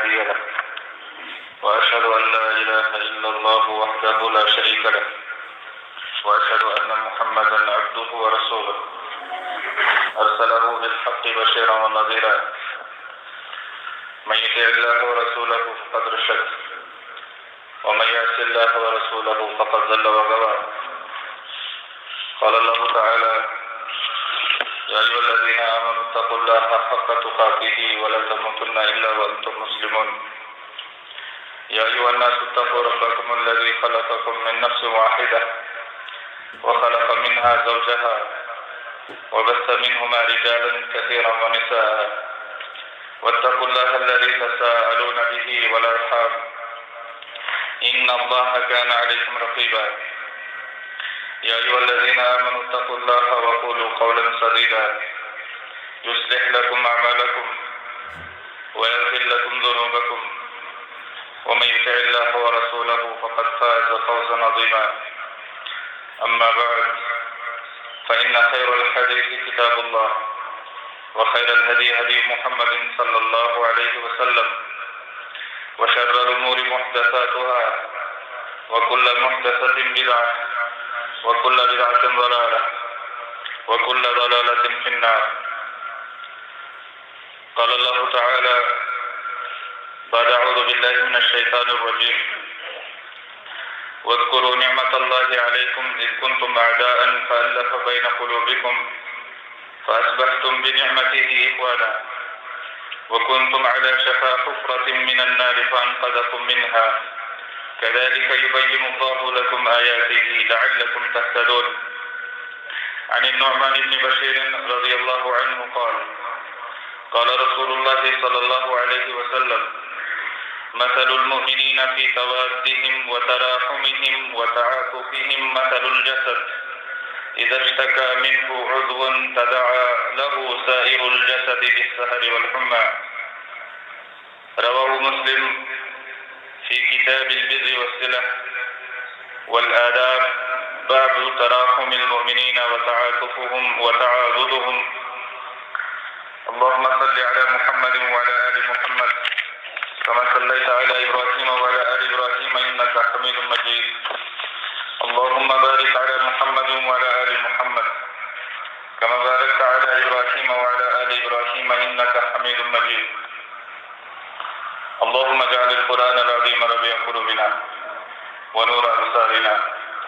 هادي له وأشهد أن لا إله إلا الله وحده لا شريك له وأشهد أن محمدا عبده ورسوله أرسله بالحق بشيرا ونذيرا من يطع الله ورسوله فقد رشد ومن يعص الله ورسوله فقد ضل وغوى. قال الله تعالى: يا أيها الذين آمنوا اتقوا الله حق تقاته ولا تموتن إلا وأنتم مسلمون. يا أيها الناس اتقوا ربكم الذي خلقكم من نفس واحدة وخلق منها زوجها وبث منهما رجالا كثيرا ونساء واتقوا الله الذي تساءلون به والأرحام إن الله كان عليكم رقيبا. يا أيها الذين آمنوا اتقوا الله وقولوا قولا سديدا يصلح لكم أعمالكم ويغفر لكم ذنوبكم ومن يطع الله ورسوله فقد فاز فوزا عظيما. أما بعد، فإن خير الحديث كتاب الله وخير الهدي هدي محمد صلى الله عليه وسلم وشر الأمور محدثاتها وكل محدثة بدعة وكل بدعة ضلالة وكل ضلالة في النار. قال الله تعالى بعد أعوذ بالله من الشيطان الرجيم: واذكروا نعمة الله عليكم إذ كنتم أعداء فألف بين قلوبكم فأصبحتم بنعمته إخوانا وكنتم على شفا حفرة من النار فأنقذكم منها كذلك يبين الله لكم آياته لعلكم تهتدون. عن النعمان بن بشير رضي الله عنه قال: قال رسول الله صلى الله عليه وسلم: مثل المؤمنين في توادهم وتراحمهم وتعاطفهم مثل الجسد إذا اشتكى منه عضو تداعى له سائر الجسد بالسهر والحمى. رواه مسلم في كتاب البر والصلة والآداب باب تراحم المؤمنين وتعاطفهم وتعاضدهم. اللهم صل على محمد وعلى آل محمد كما صليت على إبراهيم وعلى آل إبراهيم إنك حميد مجيد. اللهم بارك على محمد وعلى آل محمد كما باركت على إبراهيم وعلى آل إبراهيم إنك حميد مجيد. اللهم اجعل القرآن العظيم ربيع قلوبنا ونور أبصارنا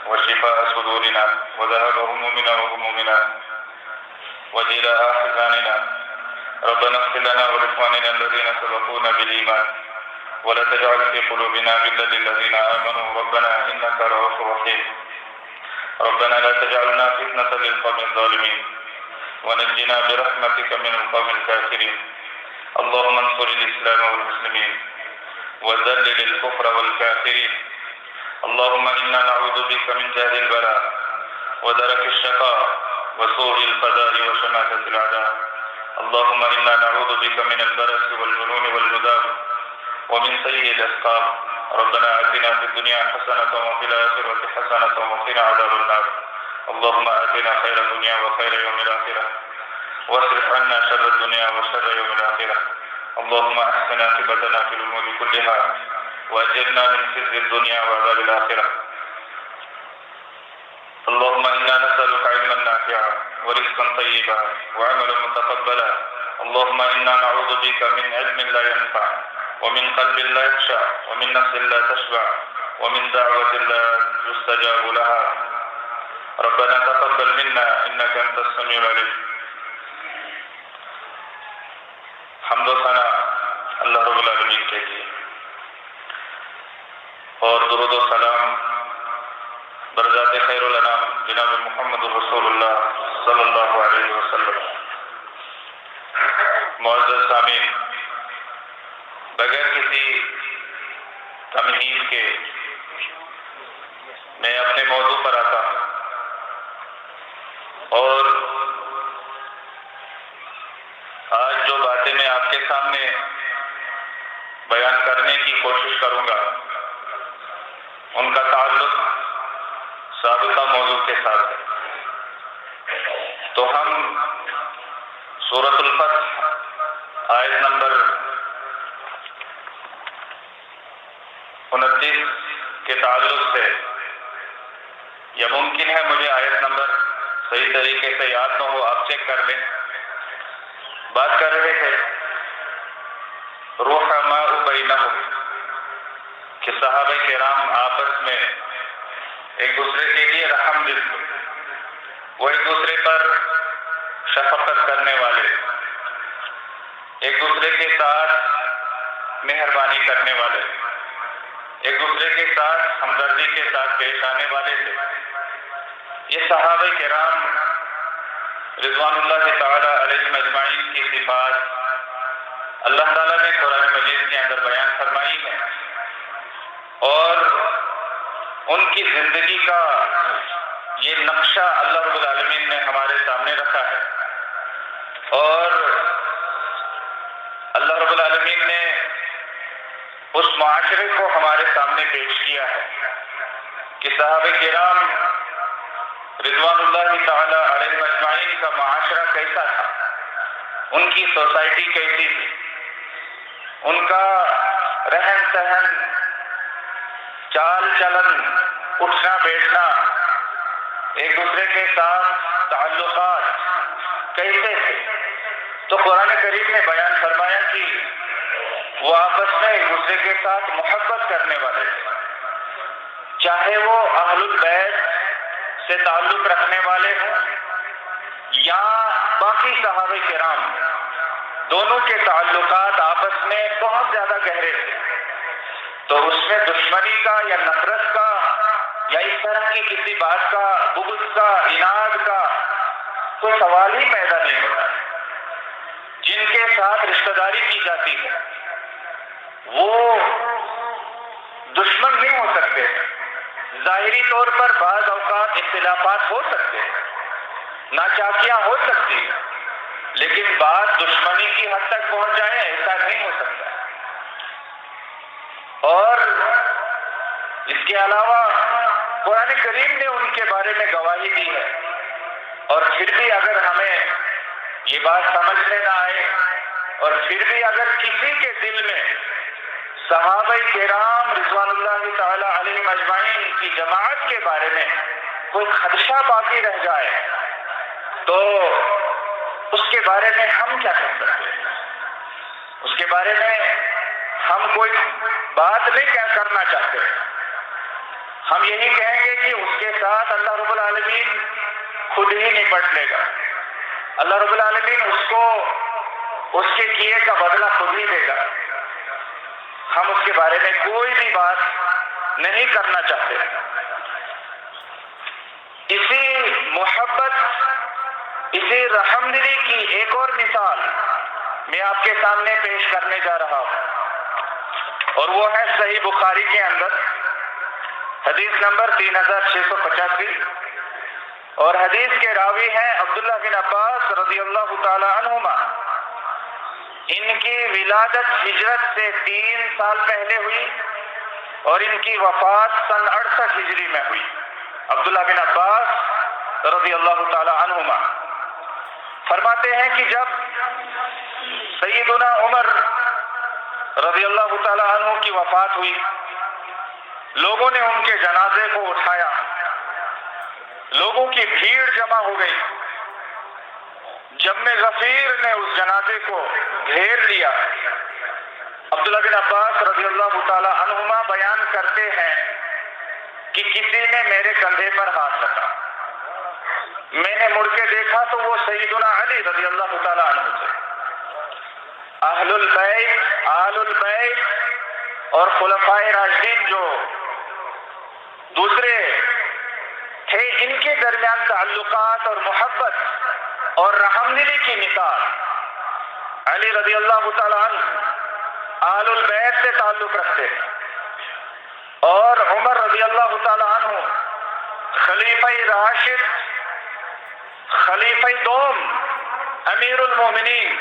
وشفاء صدورنا وذهاب همومنا وغمومنا وجلاء أحزاننا. ربنا اغفر لنا ولإخواننا الذين سبقونا بالإيمان ولا تجعل في قلوبنا غلا للذين آمنوا ربنا إنك رؤوف رحيم. ربنا لا تجعلنا فتنة للقوم الظالمين ونجنا برحمتك من القوم الكافرين. اللهم انصر الإسلام والمسلمين وذلل الكفر والكافرين. اللهم إنا نعوذ بك من جهد البلاء ودرك الشقاء وسوء القضاء وشماتة الأعداء. اللهم إنا نعوذ بك من البرص والجنون والجذام ومن سيء الأسقام. ربنا آتنا في الدنيا حسنة وفي الآخرة حسنة وقنا عذاب النار. اللهم آتنا خير الدنيا وخير يوم الآخرة واصرف عنا شر الدنيا وشر يوم الآخرة. اللهم أحسن عاقبتنا في الأمور كلها وأجرنا من خزي الدنيا وعذاب الآخرة. اللهم إنا نسألك علما نافعا ورزقا طيبا وعملا متقبلا. اللهم إنا نعوذ بك من علم لا ينفع ومن قلب لا يخشع ومن نفس لا تشبع ومن دعوة لا يستجاب لها. ربنا تقبل منا إنك أنت السميع العليم. حمد و ثنا اللہ رب العالمین کے لیے اور درود و سلام برذات خیر الانام جناب محمد رسول اللہ صلی اللہ علیہ وسلم. معزز سامعین، بغیر کسی تمہید کے میں اپنے موضوع پر آتا ہوں اور آج جو باتیں میں آپ کے سامنے بیان کرنے کی کوشش کروں گا ان کا تعلق سابقہ موضوع کے ساتھ ہے. تو ہم سورۃ الفتح آیت نمبر 29 کے تعلق سے، یا ممکن ہے مجھے آیت نمبر صحیح طریقے سے یاد نہ ہو، آپ چیک کر لیں، بات کر رہے تھے رحماء بینہم، کہ صحابہ کرام آپس میں ایک دوسرے کے لیے رحم دل، وہ ایک دوسرے پر شفقت کرنے والے، ایک دوسرے کے ساتھ مہربانی کرنے والے، ایک دوسرے کے ساتھ ہمدردی کے ساتھ پیش آنے والے تھے۔ یہ صحابہ کرام رضوان اللہ تعالی علیہم اجمعین کی صفات اللہ تعالیٰ نے قرآن مجید کے اندر بیان فرمائی ہے، اور ان کی زندگی کا یہ نقشہ اللہ رب العالمین نے ہمارے سامنے رکھا ہے، اور اللہ رب العالمین نے اس معاشرے کو ہمارے سامنے پیش کیا ہے کہ صحابہ کرام رضوان اللہ تعالی علیہم اجمعین کا معاشرہ کیسا تھا، ان کی سوسائٹی کیسی تھی، ان کا رہن سہن، چال چلن، اٹھنا بیٹھنا، ایک دوسرے کے ساتھ تعلقات کیسے تھے۔ تو قرآن کریم نے بیان فرمایا کہ وہ آپس میں ایک دوسرے کے ساتھ محبت کرنے والے تھے، چاہے وہ اہل البیت سے تعلق رکھنے والے ہوں یا باقی صحابہ کرام، دونوں کے تعلقات آپس میں بہت زیادہ گہرے تھے۔ تو اس میں دشمنی کا یا نفرت کا یا اس طرح کی کسی بات کا، بغض کا، عناد کا کوئی سوال ہی پیدا نہیں ہوتا۔ جن کے ساتھ رشتہ داری کی جاتی ہے وہ دشمن نہیں ہو سکتے، ظاہری طور پر بعض اوقات اختلافات ہو سکتے ہیں، ناچاکیاں ہو سکتی ہیں، لیکن بات دشمنی کی حد تک پہنچ جائے ایسا نہیں ہو سکتا۔ اور اس کے علاوہ قرآن کریم نے ان کے بارے میں گواہی دی ہے، اور پھر بھی اگر ہمیں یہ بات سمجھ میں نہ آئے، اور پھر بھی اگر کسی کے دل میں صحابہ کرام رضوان اللہ تعالی علیہم اجمعین کی جماعت کے بارے میں کوئی خدشہ باقی رہ جائے تو اس کے بارے میں ہم کیا کر سکتے ہیں؟ اس کے بارے میں ہم کوئی بات نہیں کرنا چاہتے، ہم یہی کہیں گے کہ اس کے ساتھ اللہ رب العالمین خود ہی نپٹ لے گا، اللہ رب العالمین اس کو اس کے کیے کا بدلہ خود ہی دے گا۔ ہم اس کے بارے میں کوئی بھی بات نہیں کرنا چاہتے۔ اسی محبت، اسی رحم دلی کی ایک اور مثال میں آپ کے سامنے پیش کرنے جا رہا ہوں، اور وہ ہے صحیح بخاری کے اندر حدیث نمبر 3685، اور حدیث کے راوی ہیں عبداللہ بن عباس رضی اللہ تعالی عنہما۔ ان کی ولادت ہجرت سے 3 سال پہلے ہوئی، اور ان کی وفات سن 68 ہجری میں ہوئی۔ عبداللہ بن عباس رضی اللہ تعالی عنہما فرماتے ہیں کہ جب سیدنا عمر رضی اللہ تعالی عنہ کی وفات ہوئی، لوگوں نے ان کے جنازے کو اٹھایا، لوگوں کی بھیڑ جمع ہو گئی، جم غفیر نے اس جنازے کو گھیر لیا۔ عبداللہ بن عباس رضی اللہ تعالی عنہما بیان کرتے ہیں کہ کسی نے میرے کندھے پر ہاتھ رکھا، میں نے مڑ کے دیکھا تو وہ سیدنا علی رضی اللہ تعالی عنہ تھے۔ اہل البیت، آل البیت اور خلفائے راشدین جو دوسرے تھے، ان کے درمیان تعلقات اور محبت اور رحمدلی کی مثال علی رضی اللہ تعالی عنہ آل البیت سے تعلق رکھتے ہیں، اور عمر رضی اللہ تعالی عنہ خلیفہ راشد، خلیفہ دوم، امیر المومنین،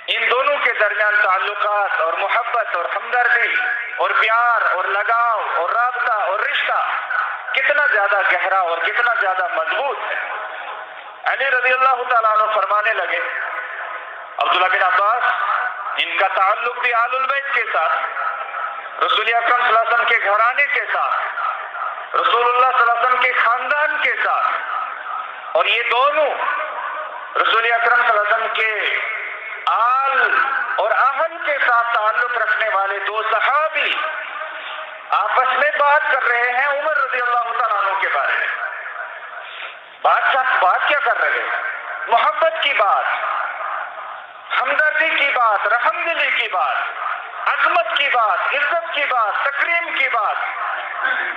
ان دونوں کے درمیان تعلقات اور محبت اور ہمدردی اور پیار اور لگاؤ اور رابطہ اور رشتہ کتنا زیادہ گہرا اور کتنا زیادہ مضبوط ہے۔ علی رضی اللہ تعالیٰ عنہ فرمانے لگے، عبداللہ بن عباس ان کا تعلق بھی آل البیت کے ساتھ، رسول اکرم صلی اللہ علیہ وسلم کے گھرانے کے ساتھ، رسول اللہ صلی اللہ علیہ وسلم کے خاندان کے ساتھ، اور یہ دونوں رسول اکرم صلی اللہ علیہ وسلم کے آل اور اہل کے ساتھ تعلق رکھنے والے دو صحابی آپس میں بات کر رہے ہیں عمر رضی اللہ تعالیٰ عنہ کے بارے میں۔ بات کیا کر رہے ہیں؟ محبت کی بات، ہمدردی کی بات، رحم دلی کی بات، عظمت کی بات، عزت کی بات، تکریم کی بات،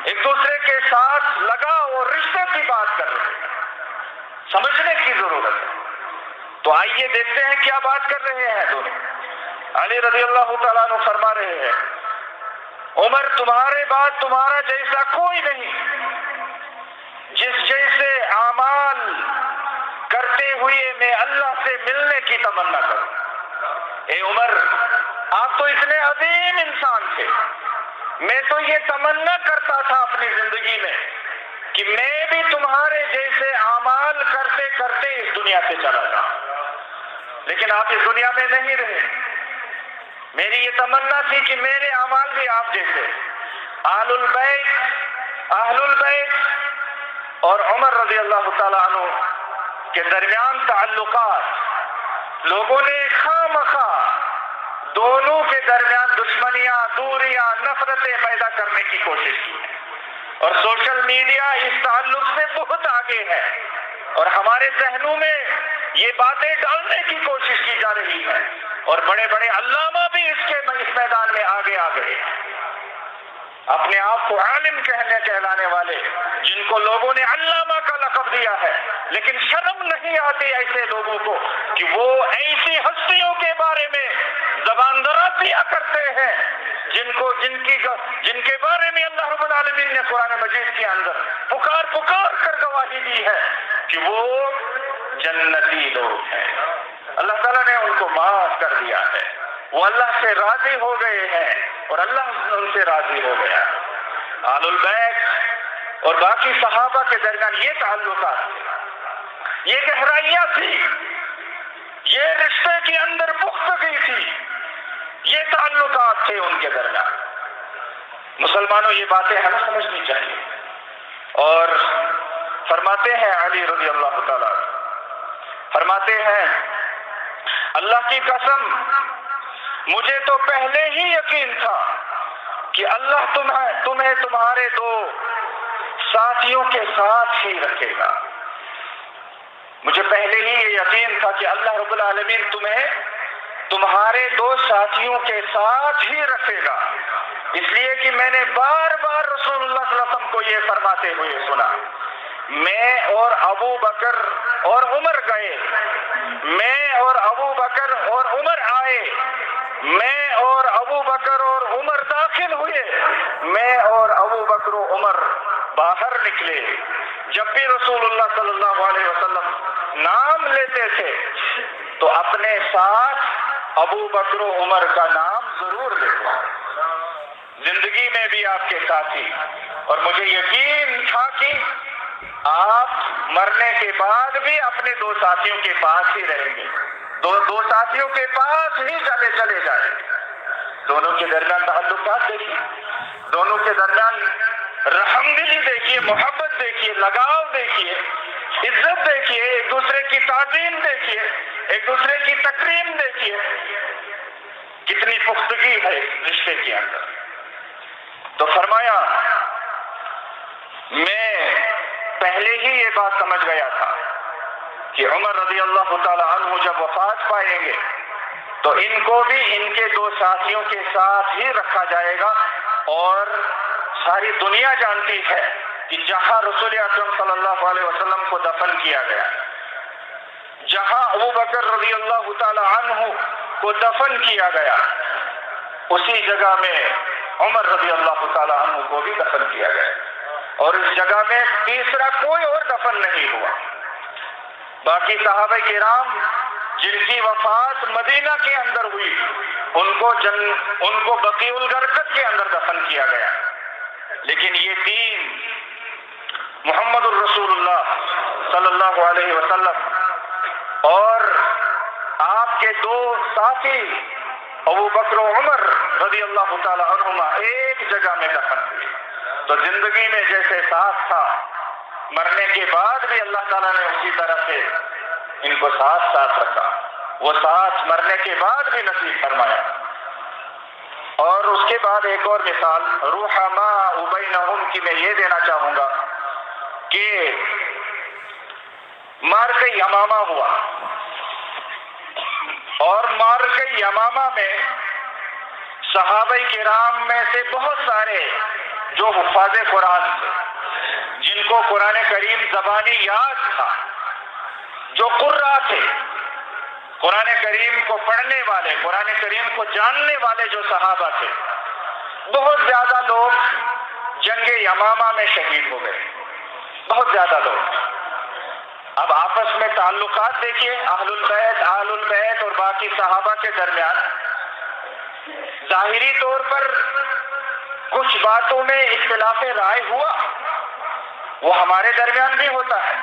ایک دوسرے کے ساتھ لگاؤ اور رشتے کی بات کر رہے ہیں۔ سمجھنے کی ضرورت ہے۔ تو آئیے دیکھتے ہیں کیا بات کر رہے ہیں دونوں۔ علی رضی اللہ تعالیٰ عنہ فرما رہے ہیں، عمر تمہارے بعد تمہارا جیسا کوئی نہیں، جس جیسے اعمال کرتے ہوئے میں اللہ سے ملنے کی تمنا کروں۔ اے عمر، آپ تو اتنے عظیم انسان تھے، میں تو یہ تمنا کرتا تھا اپنی زندگی میں کہ میں بھی تمہارے جیسے اعمال کرتے کرتے اس دنیا سے چلا جاؤں، لیکن آپ اس دنیا میں نہیں رہے۔ میری یہ تمنا تھی کہ میرے اعمال بھی آپ جیسے اہل البیت اور عمر رضی اللہ تعالیٰ عنہ کے درمیان تعلقات، لوگوں نے خواہ دونوں کے درمیان دشمنیاں، دوریاں، نفرتیں پیدا کرنے کی کوشش کی، اور سوشل میڈیا اس تعلق سے بہت آگے ہے، اور ہمارے ذہنوں میں یہ باتیں ڈالنے کی کوشش کی جا رہی ہے، اور بڑے بڑے علامہ بھی اس میدان میں آگے آ گئے، اپنے آپ کو عالم کہلانے والے، جن کو لوگوں نے علامہ کا لقب دیا ہے، لیکن شرم نہیں آتی ایسے لوگوں کو کہ وہ ایسی ہستیوں کے بارے میں زبان درازیاں کرتے ہیں جن کے بارے میں اللہ رب العالمین نے قرآن مجید کے اندر پکار کر گواہی دی ہے کہ وہ جنتی لوگ ہیں، اللہ تعالیٰ نے ان کو معاف کر دیا ہے، وہ اللہ سے راضی ہو گئے ہیں اور اللہ ان سے راضی ہو گیا۔ آل البیت اور باقی صحابہ کے درمیان یہ تعلقات، یہ گہرائیاں تھی، یہ رشتے کے اندر پختگی تھی، یہ تعلقات تھے ان کے درمیان۔ مسلمانوں، یہ باتیں ہمیں سمجھنی چاہیے۔ اور فرماتے ہیں علی رضی اللہ تعالیٰ، فرماتے ہیں اللہ کی قسم مجھے تو پہلے ہی یقین تھا کہ اللہ تمہیں تمہارے دو ساتھیوں کے ساتھ ہی رکھے گا۔ مجھے پہلے ہی یہ یقین تھا کہ اللہ رب العالمین تمہیں تمہارے دو ساتھیوں کے ساتھ ہی رکھے گا، اس لیے کہ میں نے بار بار رسول اللہ صلی اللہ علیہ وسلم کو یہ فرماتے ہوئے سنا، میں اور ابو بکر اور عمر گئے، میں اور ابو بکر اور عمر آئے، میں اور ابو بکر اور عمر داخل ہوئے، میں اور ابو بکر و عمر باہر نکلے۔ جب بھی رسول اللہ صلی اللہ علیہ وسلم نام لیتے تھے تو اپنے ساتھ ابو بکر و عمر کا نام ضرور لیتے، زندگی میں بھی آپ کے ساتھی، اور مجھے یقین تھا کہ آپ مرنے کے بعد بھی اپنے دو ساتھیوں کے پاس ہی رہیں گے، دو ساتھیوں کے پاس ہی چلے جائیں گے۔ دونوں کے درمیان تعلقات دیکھیے، دونوں کے درمیان رحم دلی دیکھیے، محبت دیکھیے، لگاؤ دیکھیے، عزت دیکھیے، ایک دوسرے کی تعظیم دیکھیے، ایک دوسرے کی تکریم دیکھیے، کتنی پختگی ہے رشتے کے اندر۔ تو فرمایا میں پہلے ہی یہ بات سمجھ گیا تھا کہ عمر رضی اللہ تعالی عنہ جب وفات پائیں گے تو ان کو بھی ان کے دو ساتھیوں کے ساتھ ہی رکھا جائے گا، اور ساری دنیا جانتی ہے کہ جہاں رسول اکرم صلی اللہ علیہ وسلم کو دفن کیا گیا، جہاں ابو بکر رضی اللہ تعالی عنہ کو دفن کیا گیا، اسی جگہ میں عمر رضی اللہ تعالی عنہ کو بھی دفن کیا گیا، اور اس جگہ میں تیسرا کوئی اور دفن نہیں ہوا۔ باقی صحابہ کرام جن کی وفات مدینہ کے اندر ہوئی ان کو بقیع الغرقد کے اندر دفن کیا گیا، لیکن یہ تین محمد الرسول اللہ صلی اللہ علیہ وسلم اور آپ کے دو ساتھی ابو بکر و عمر رضی اللہ تعالی عنہما ایک جگہ میں دفن ہوئے. تو زندگی میں جیسے ساتھ تھا، مرنے کے بعد بھی اللہ تعالیٰ نے اسی طرح سے ان کو ساتھ رکھا، وہ ساتھ مرنے کے بعد بھی نصیب فرمایا. اور اس کے بعد ایک اور مثال رحماء بینہم کی میں یہ دینا چاہوں گا کہ معرکہ یمامہ ہوا، اور معرکہ یمامہ میں صحابہ کرام میں سے بہت سارے جو حفاظ قرآن تھے، جن کو قرآن کریم زبانی یاد تھا، جو قرآ تھے، قرآن کریم کو پڑھنے والے، قرآن کریم کو جاننے والے جو صحابہ تھے، بہت زیادہ لوگ جنگ یمامہ میں شہید ہو گئے، بہت زیادہ لوگ. اب آپس میں تعلقات دیکھیے اہل البیت اور باقی صحابہ کے درمیان. ظاہری طور پر کچھ باتوں میں اختلاف رائے ہوا، وہ ہمارے درمیان بھی ہوتا ہے،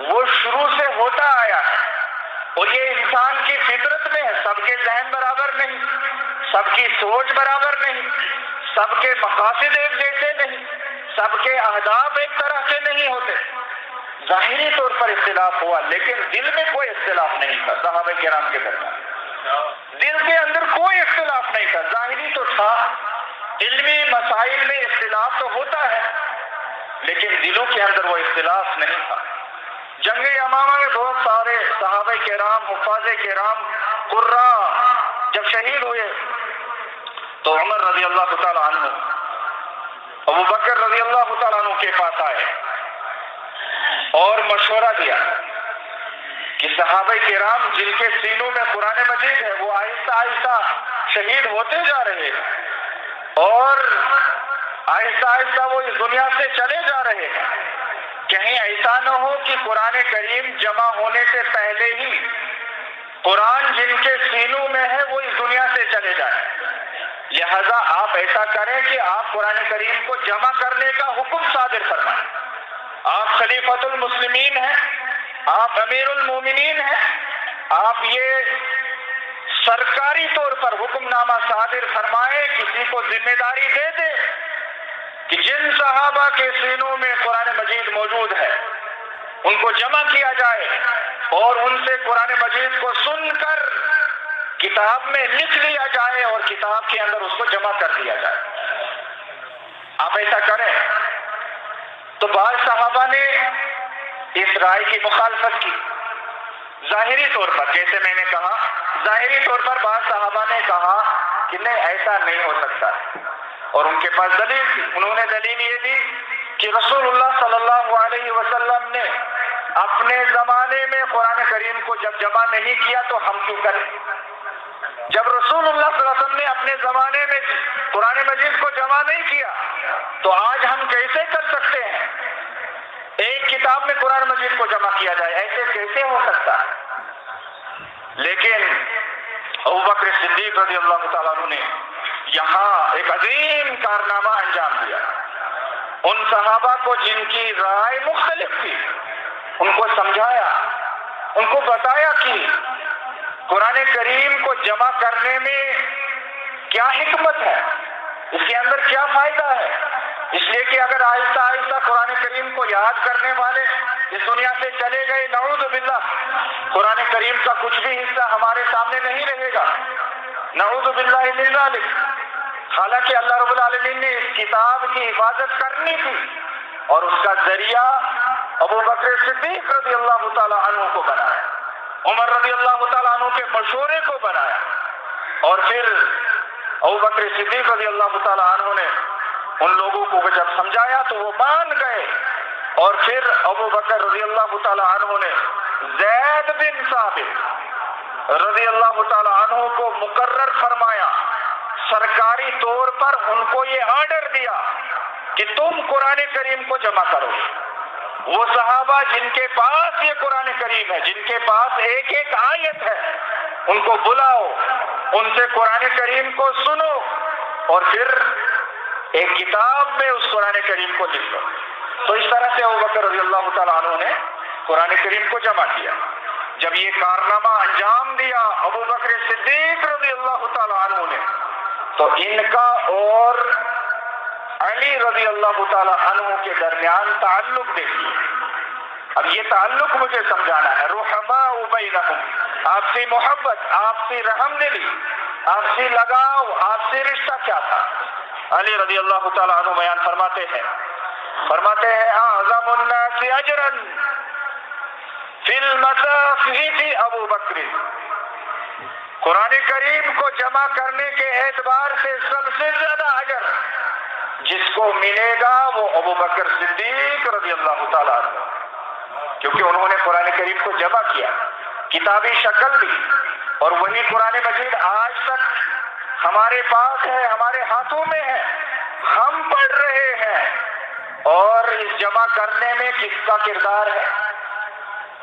وہ شروع سے ہوتا آیا ہے، اور یہ انسان کی فطرت میں ہے. سب کے ذہن برابر نہیں، سب کی سوچ برابر نہیں، سب کے مقاصد ایک جیسے نہیں، سب کے اہداف ایک طرح سے نہیں ہوتے. ظاہری طور پر اختلاف ہوا، لیکن دل میں کوئی اختلاف نہیں تھا صحابہ کرام کے درمیان. دل کے اندر کوئی اختلاف نہیں تھا. ظاہری تو تھا، علمی مسائل میں اختلاف تو ہوتا ہے، لیکن دلوں کے اندر وہ اختلاف نہیں تھا. جنگ یمامہ میں بہت سارے صحابہ کرام، حفاظ کرام، قراء جب شہید ہوئے تو عمر رضی اللہ تعالی عنہ ابو بکر رضی اللہ تعالی عنہ کے پاس آئے اور مشورہ دیا کہ صحابہ کرام جن کے سینوں میں قرآن مجید ہے وہ آہستہ آہستہ شہید ہوتے جا رہے ہیں، اور آہستہ آہستہ وہ اس دنیا سے چلے جا رہے ہیں. کہیں ایسا نہ ہو کہ قرآن کریم جمع ہونے سے پہلے ہی قرآن جن کے سینوں میں ہے وہ اس دنیا سے چلے جائے. لہذا آپ ایسا کریں کہ آپ قرآن کریم کو جمع کرنے کا حکم صادر فرمائیں. آپ خلیفۃ المسلمین ہیں، آپ امیر المومنین ہیں، آپ یہ سرکاری طور پر حکم نامہ صادر فرمائیں، کسی کو ذمہ داری دے دے کہ جن صحابہ کے سینوں میں قرآن مجید موجود ہے ان کو جمع کیا جائے اور ان سے قرآن مجید کو سن کر کتاب میں لکھ لیا جائے اور کتاب کے اندر اس کو جمع کر دیا جائے. آپ ایسا کریں. تو بعض صحابہ نے اس رائے کی مخالفت کی. ظاہری طور پر، جیسے میں نے کہا، ظاہری طور پر بعض صحابہ نے کہا کہ نہیں، ایسا نہیں ہو سکتا، اور ان کے پاس دلیل تھی. انہوں نے دلیل یہ دی کہ رسول اللہ صلی اللہ علیہ وسلم نے اپنے زمانے میں قرآن کریم کو جب جمع نہیں کیا تو ہم کیوں کریں؟ جب رسول اللہ صلی اللہ علیہ وسلم نے اپنے زمانے میں قرآن مجید کو جمع نہیں کیا تو آج ہم کیسے کر سکتے ہیں؟ ایک کتاب میں قرآن مجید کو جمع کیا جائے، ایسے کیسے ہو سکتا ہے؟ لیکن ابو بکر صدیق رضی اللہ تعالیٰ عنہ نے یہاں ایک عظیم کارنامہ انجام دیا. ان صحابہ کو جن کی رائے مختلف تھی ان کو سمجھایا، ان کو بتایا کہ قرآن کریم کو جمع کرنے میں کیا حکمت ہے، اس کے اندر کیا فائدہ ہے. اس لیے کہ اگر آہستہ آہستہ قرآن کریم کو یاد کرنے والے اس دنیا سے چلے گئے، نعوذ باللہ، قرآن کریم کا کچھ بھی حصہ ہمارے سامنے نہیں رہے گا، نعوذ باللہ من ذالک. حالانکہ اللہ رب العالمین نے اس کتاب کی حفاظت کرنی تھی، اور اس کا ذریعہ ابو بکر صدیق رضی اللہ تعالی عنہ کو بنایا، عمر رضی اللہ تعالی عنہ کے مشورے کو بنایا، اور پھر ابو بکر صدیق رضی اللہ تعالی عنہ نے ان لوگوں کو جب سمجھایا تو وہ مان گئے. اور پھر ابو بکر رضی اللہ تعالی عنہ نے زید بن ثابت رضی اللہ تعالی عنہ کو مقرر فرمایا، سرکاری طور پر ان کو یہ آرڈر دیا کہ تم قرآن کریم کو جمع کرو. وہ صحابہ جن کے پاس یہ قرآن کریم ہے، جن کے پاس ایک ایک آیت ہے، ان کو بلاؤ، ان سے قرآن کریم کو سنو، اور پھر ایک کتاب میں اس قرآن کریم کو لکھ لو. تو اس طرح سے ابو بکر رضی اللہ تعالیٰ عنہ نے قرآن کریم کو جمع کیا. جب یہ کارنامہ انجام دیا ابو بکر صدیق رضی اللہ تعالیٰ عنہ نے، تو ان کا اور علی رضی اللہ تعالی عنہ کے درمیان تعلق دیکھیے. اب یہ تعلق مجھے سمجھانا ہے. رحماء بینہم، آپسی محبت، آپسی رحم دلی، آپسی لگاؤ، آپسی رشتہ کیا تھا. علی رضی اللہ تعالی عنہ بیان فرماتے ہیں اعظم الناس اجرا فی المصاحف ابو بکر. قرآن کریم کو جمع کرنے کے اعتبار سے سب سے زیادہ اجر جس کو ملے گا وہ ابو بکر صدیق رضی اللہ تعالی عنہ، کیونکہ انہوں نے قرآن کریم کو جمع کیا، کتابی شکل دی، اور وہی قرآن مجید آج تک ہمارے پاس ہے، ہمارے ہاتھوں میں ہے، ہم پڑھ رہے ہیں. اور اس جمع کرنے میں کس کا کردار ہے،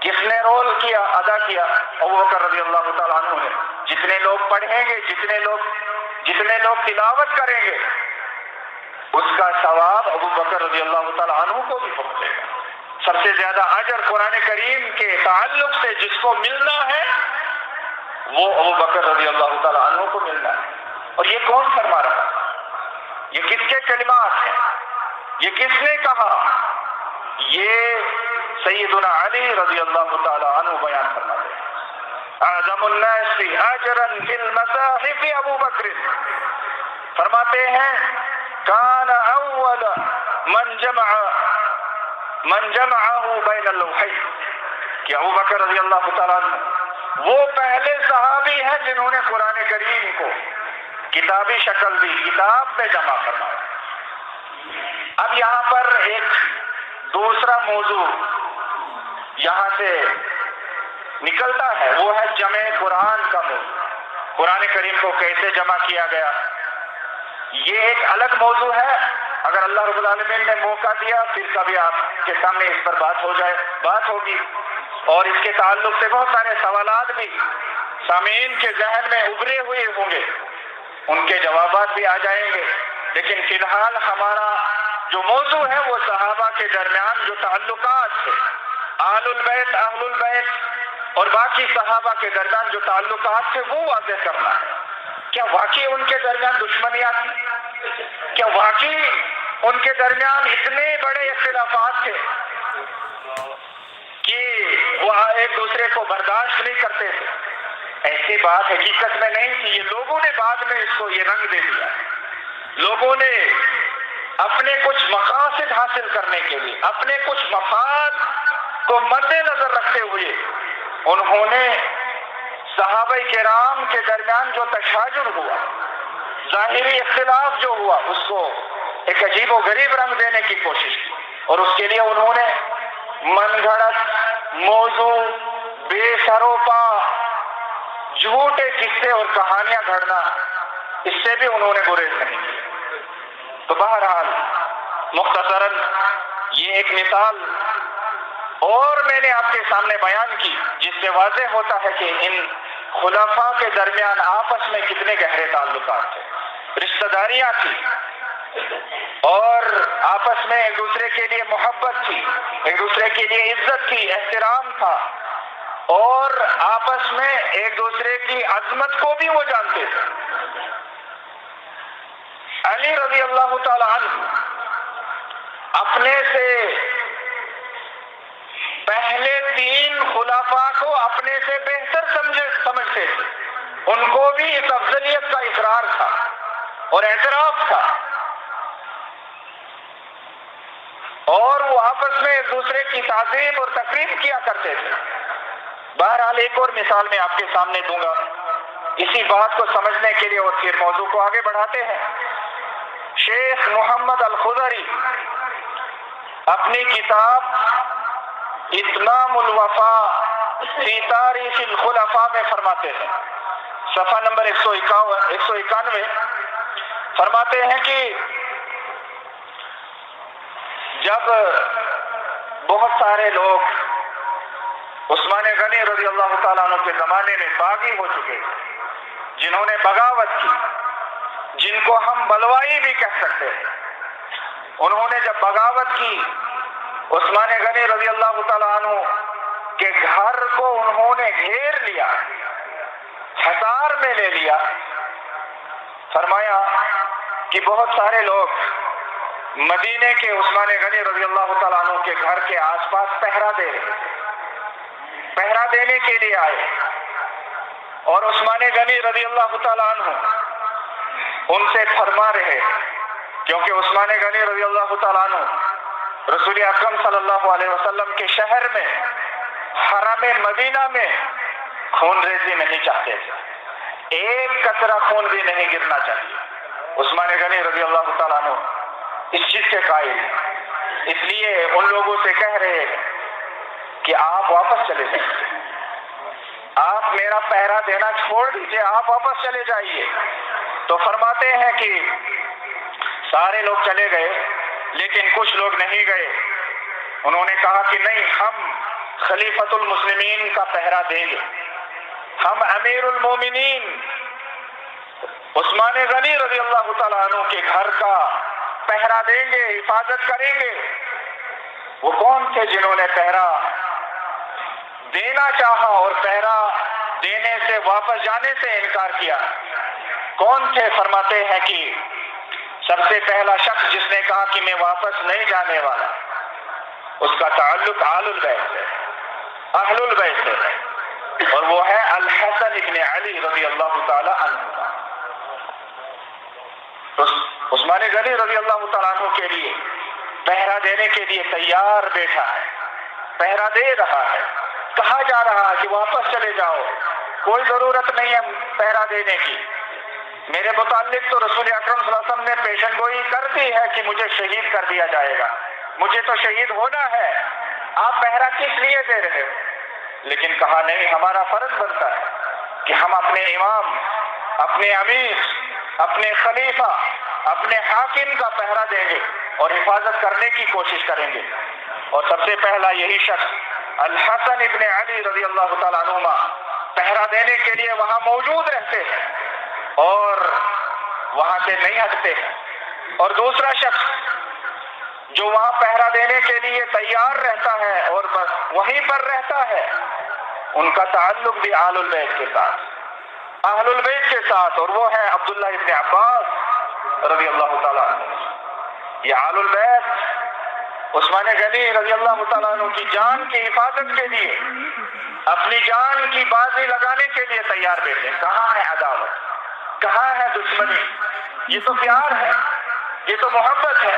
کس نے رول کیا، ادا کیا؟ ابو بکر رضی اللہ تعالیٰ عنہ نے. جتنے لوگ پڑھیں گے، جتنے لوگ تلاوت کریں گے، اس کا ثواب ابو بکر رضی اللہ تعالیٰ عنہ کو بھی پہنچے گا. سب سے زیادہ اجر قرآن کریم کے تعلق سے جس کو ملنا ہے وہ ابو بکر رضی اللہ تعالیٰ عنہ کو ملنا ہے. اور یہ کون فرما رہا ہے؟ یہ کس کے کلمات ہیں؟ یہ کس نے کہا؟ یہ سیدنا علی رضی اللہ تعالی عنہ بیان فرماتے ہیں. اعظم الناس اجرا فی المصاحف ابو بکر. فرماتے ہیں کان اول من جمعه بین اللوحین، کہ ابو بکر رضی اللہ تعالی عنہ وہ پہلے صحابی ہیں جنہوں نے قرآن کریم کو کتابی شکل دی، کتاب میں جمع فرمایا. اب یہاں پر ایک دوسرا موضوع یہاں سے نکلتا ہے، وہ ہے جمع قرآن کا موضوع. قرآن کریم کو کیسے جمع کیا گیا، یہ ایک الگ موضوع ہے. اگر اللہ رب العالمین نے موقع دیا پھر کبھی آپ کے سامنے اس پر بات ہوگی، اور اس کے تعلق سے بہت سارے سوالات بھی سامعین کے ذہن میں ابھرے ہوئے ہوں گے، ان کے جوابات بھی آ جائیں گے. لیکن فی الحال ہمارا جو موضوع ہے وہ صحابہ کے درمیان جو تعلقات تھے، آل البیت، اہل البیت اور باقی صحابہ کے درمیان جو تعلقات تھے وہ واضح کرنا ہے. کیا واقعی ان کے درمیان دشمنیاں تھی؟ کیا واقعی ان کے درمیان اتنے بڑے اختلافات تھے کہ وہ ایک دوسرے کو برداشت نہیں کرتے تھے؟ ایسی بات حقیقت میں نہیں تھی. یہ لوگوں نے بعد میں اس کو یہ رنگ دے دیا. لوگوں نے اپنے کچھ مقاصد حاصل کرنے کے لیے، اپنے کچھ مفاد کو مد نظر رکھتے ہوئے انہوں نے صحابہ کرام کے درمیان جو تشاجر ہوا، ظاہری اختلاف جو ہوا، اس کو ایک عجیب و غریب رنگ دینے کی کوشش کی. اور اس کے لیے انہوں نے من گھڑت موضوع، بے سروپا جھوٹے قصے اور کہانیاں گھڑنا، اس سے بھی انہوں نے گریز نہیں کی. تو بہرحال مختصراً یہ ایک مثال اور میں نے آپ کے سامنے بیان کی جس سے واضح ہوتا ہے کہ ان خلفاء کے درمیان آپس میں کتنے گہرے تعلقات تھے، رشتہ داریاں تھی، اور آپس میں ایک دوسرے کے لیے محبت تھی، ایک دوسرے کے لیے عزت تھی، احترام تھا، اور آپس میں ایک دوسرے کی عظمت کو بھی وہ جانتے تھے. علی رضی اللہ تعالی عنہ اپنے سے پہلے 3 خلفاء کو اپنے سے بہتر سمجھتے تھے. ان کو بھی اس افضلیت کا اقرار تھا اور اعتراف تھا، اور وہ آپس میں ایک دوسرے کی تعظیم اور تکریم کیا کرتے تھے. بہرحال ایک اور مثال میں آپ کے سامنے دوں گا اسی بات کو سمجھنے کے لیے، اور پھر موضوع کو آگے بڑھاتے ہیں. شیخ محمد الخضری اپنی کتاب اتمام الوفا فی تاریخ الخلفاء میں فرماتے ہیں، صفحہ نمبر 191 فرماتے ہیں کہ جب بہت سارے لوگ عثمان غنی رضی اللہ تعالیٰ عنہ کے زمانے میں باغی ہو چکے، جنہوں نے بغاوت کی، جن کو ہم بلوائی بھی کہہ سکتے ہیں، انہوں نے جب بغاوت کی، عثمان غنی رضی اللہ تعالیٰ عنہ کے گھر کو انہوں نے گھیر لیا، حصار میں لے لیا. فرمایا کہ بہت سارے لوگ مدینے کے عثمان غنی رضی اللہ تعالیٰ عنہ کے گھر کے آس پاس پہرا دینے کے لیے آئے، اور عثمان غنی رضی اللہ تعالیٰ عنہ ان سے فرما رہے، کیونکہ عثمان غنی رضی اللہ تعالیٰ عنہ رسول اکرم صلی اللہ علیہ وسلم کے شہر میں حرم مدینہ میں خون ریزی نہیں چاہتے تھے، ایک قطرہ خون بھی نہیں گرنا چاہیے۔ عثمان غنی رضی اللہ تعالیٰ عنہ اس چیز کے قائل ہیں، اس لیے ان لوگوں سے کہہ رہے ہیں کہ آپ واپس چلے جائیے، آپ میرا پہرا دینا چھوڑ دیجیے، آپ واپس چلے جائیے۔ تو فرماتے ہیں کہ سارے لوگ چلے گئے، لیکن کچھ لوگ نہیں گئے۔ انہوں نے کہا کہ نہیں، ہم خلیفۃ المسلمین کا پہرا دیں گے، ہم امیر المومنین عثمان غنی رضی اللہ تعالیٰ عنہ کے گھر کا پہرا دیں گے، حفاظت کریں گے۔ وہ کون تھے جنہوں نے پہرا دینا چاہا اور پہرا دینے سے واپس جانے سے انکار کیا؟ کون تھے؟ فرماتے ہیں کہ سب سے پہلا شخص جس نے کہا کہ میں واپس نہیں جانے والا، اس کا تعلق اہل البیت ہے، اور وہ ہے الحسن ابن علی رضی اللہ تعالی عنہ۔ عثمان غنی رضی اللہ تعالیٰ عنہ کے لیے پہرا دینے کے لیے تیار بیٹھا ہے، پہرا دے رہا ہے، کہا جا رہا ہے کہ واپس چلے جاؤ، کوئی ضرورت نہیں ہے پہرا دینے کی، میرے متعلق تو رسول اکرم صلی اللہ علیہ وسلم نے پیشن گوئی کر دی ہے کہ مجھے شہید کر دیا جائے گا، مجھے تو شہید ہونا ہے، آپ پہرا کس لیے دے رہے ہو؟ لیکن کہا نہیں، ہمارا فرض بنتا ہے کہ ہم اپنے امام، اپنے امیر، اپنے خلیفہ، اپنے حاکم کا پہرا دیں گے اور حفاظت کرنے کی کوشش کریں گے۔ اور سب سے پہلا یہی شخص الحسن ابن علی رضی اللہ تعالیٰ عنہما پہرا دینے کے لیے وہاں موجود رہتے ہیں اور وہاں سے نہیں ہٹتے ہیں۔ اور دوسرا شخص جو وہاں پہرا دینے کے لیے تیار رہتا ہے اور بس وہیں پر رہتا ہے، ان کا تعلق بھی اہل البیت کے ساتھ، اور وہ ہے عبداللہ ابن عباس رضی اللہ تعالیٰ عنہ۔ یہ اہل البیت عثمان غنی رضی اللہ تعالیٰ عنہ کی جان کی حفاظت کے لیے، اپنی جان کی بازی لگانے کے لیے تیار بیٹھے۔ کہاں ہے عداوت، کہاں ہے دشمنی؟ یہ تو پیار ہے، یہ تو محبت ہے،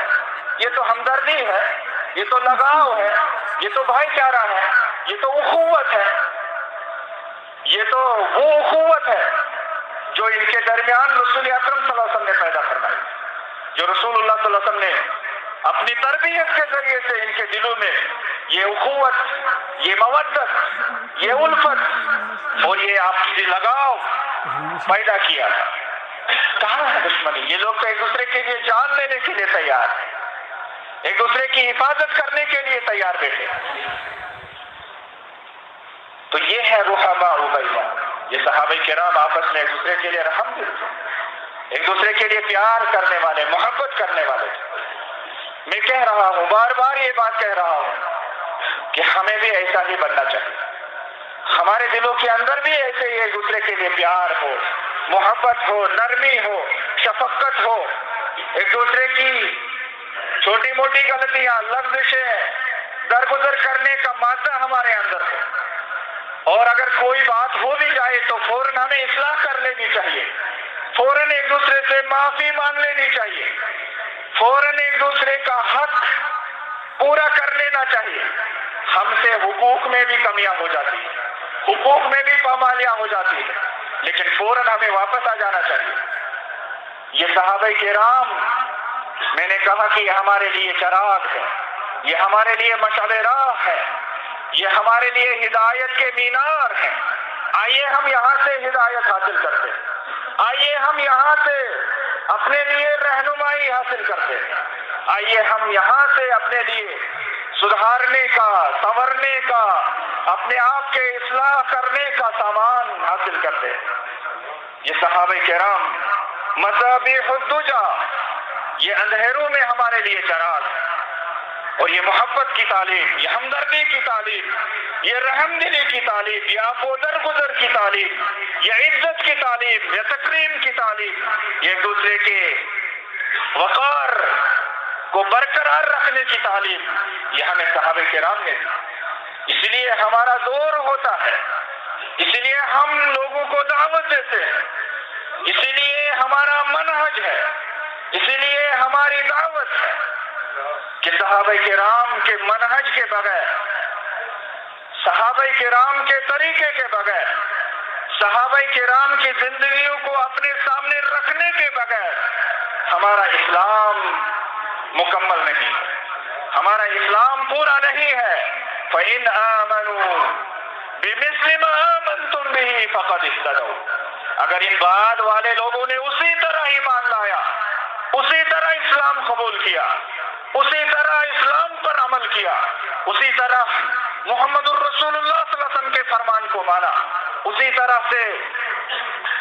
یہ تو ہمدردی ہے، یہ تو لگاؤ ہے، یہ تو بھائی چارہ ہے، یہ تو اخوت ہے، یہ تو وہ اخوت ہے جو ان کے درمیان رسول اکرم صلی اللہ علیہ وسلم نے پیدا فرمائی، جو رسول اللہ صلی اللہ علیہ وسلم نے اپنی تربیت کے ذریعے سے ان کے دلوں میں یہ اخوت، یہ مودت، یہ الفت اور یہ آپسی لگاؤ پیدا کیا تھا۔ کہاں ہے دشمنی؟ یہ لوگ تو ایک دوسرے کے لیے جان لینے کے لیے تیار ہیں، ایک دوسرے کی حفاظت کرنے کے لیے تیار بیٹھے۔ تو یہ ہے رحماء بینہ، یہ صحابہ کرام آپس میں ایک دوسرے کے لیے رحم دل تھے، ایک دوسرے کے لیے پیار کرنے والے، محبت کرنے والے تھے۔ میں کہہ رہا ہوں، بار بار یہ بات کہہ رہا ہوں کہ ہمیں بھی ایسا ہی بننا چاہیے، ہمارے دلوں کے اندر بھی ایسے ہی ایک دوسرے کے لیے پیار ہو، محبت ہو، نرمی ہو، شفقت ہو، ایک دوسرے کی چھوٹی موٹی غلطیاں، لفظشیں درگزر کرنے کا مادہ ہمارے اندر ہو، اور اگر کوئی بات ہو بھی جائے تو فوراً ہمیں اصلاح کر لینی چاہیے، فوراً ایک دوسرے سے معافی مانگ لینی چاہیے، فوراً ایک دوسرے کا حق پورا کر لینا چاہیے۔ ہم سے حقوق میں بھی کمیاں ہو جاتی ہیں، حقوق میں بھی پامالیاں ہو جاتی ہیں، لیکن فوراً ہمیں واپس آ جانا چاہیے۔ یہ صحابہ کرام، میں نے کہا کہ یہ ہمارے لیے چراغ ہے، یہ ہمارے لیے مشعل راہ ہے، یہ ہمارے لیے ہدایت کے مینار ہیں۔ آئیے ہم یہاں سے ہدایت حاصل کرتے ہیں، آئیے ہم یہاں سے اپنے لیے رہنمائی حاصل کرتے ہیں، آئیے ہم یہاں سے اپنے لیے سدھارنے کا، سنورنے کا، اپنے آپ کے اصلاح کرنے کا سامان حاصل کرتے ہیں۔ یہ صحابہ کرام مصابیح الدجا، یہ اندھیروں میں ہمارے لیے چراغ ہے، اور یہ محبت کی تعلیم، یہ ہمدردی کی تعلیم، یہ رحم دلی کی تعلیم، یہ عفو درگزر کی تعلیم، یہ عزت کی تعلیم، یہ تکریم کی تعلیم، یہ ایک دوسرے کے وقار کو برقرار رکھنے کی تعلیم یہ ہمیں صحابہ کرام نے دی. اس لیے ہمارا دور ہوتا ہے، اس لیے ہم لوگوں کو دعوت دیتے ہیں، اس لیے ہمارا منہج ہے، اس لیے ہماری دعوت ہے کہ صحابہ کرام کے منہج کے بغیر، صحابہ کرام کے طریقے کے بغیر، صحابہ کرام کی زندگیوں کو اپنے سامنے رکھنے کے بغیر ہمارا اسلام مکمل نہیں ہے، ہمارا اسلام پورا نہیں ہے. فَإِنْ آمَنُوا بِمِثْلِ مَا آمَنْتُمْ بِهِ فَقَدِ اهْتَدَوْا. اگر ان بعد والے لوگوں نے اسی طرح ایمان لایا، اسی طرح اسلام قبول کیا، اسی طرح اسلام پر عمل کیا، اسی طرح محمد الرسول اللہ صلی اللہ علیہ وسلم کے فرمان کو مانا، اسی طرح سے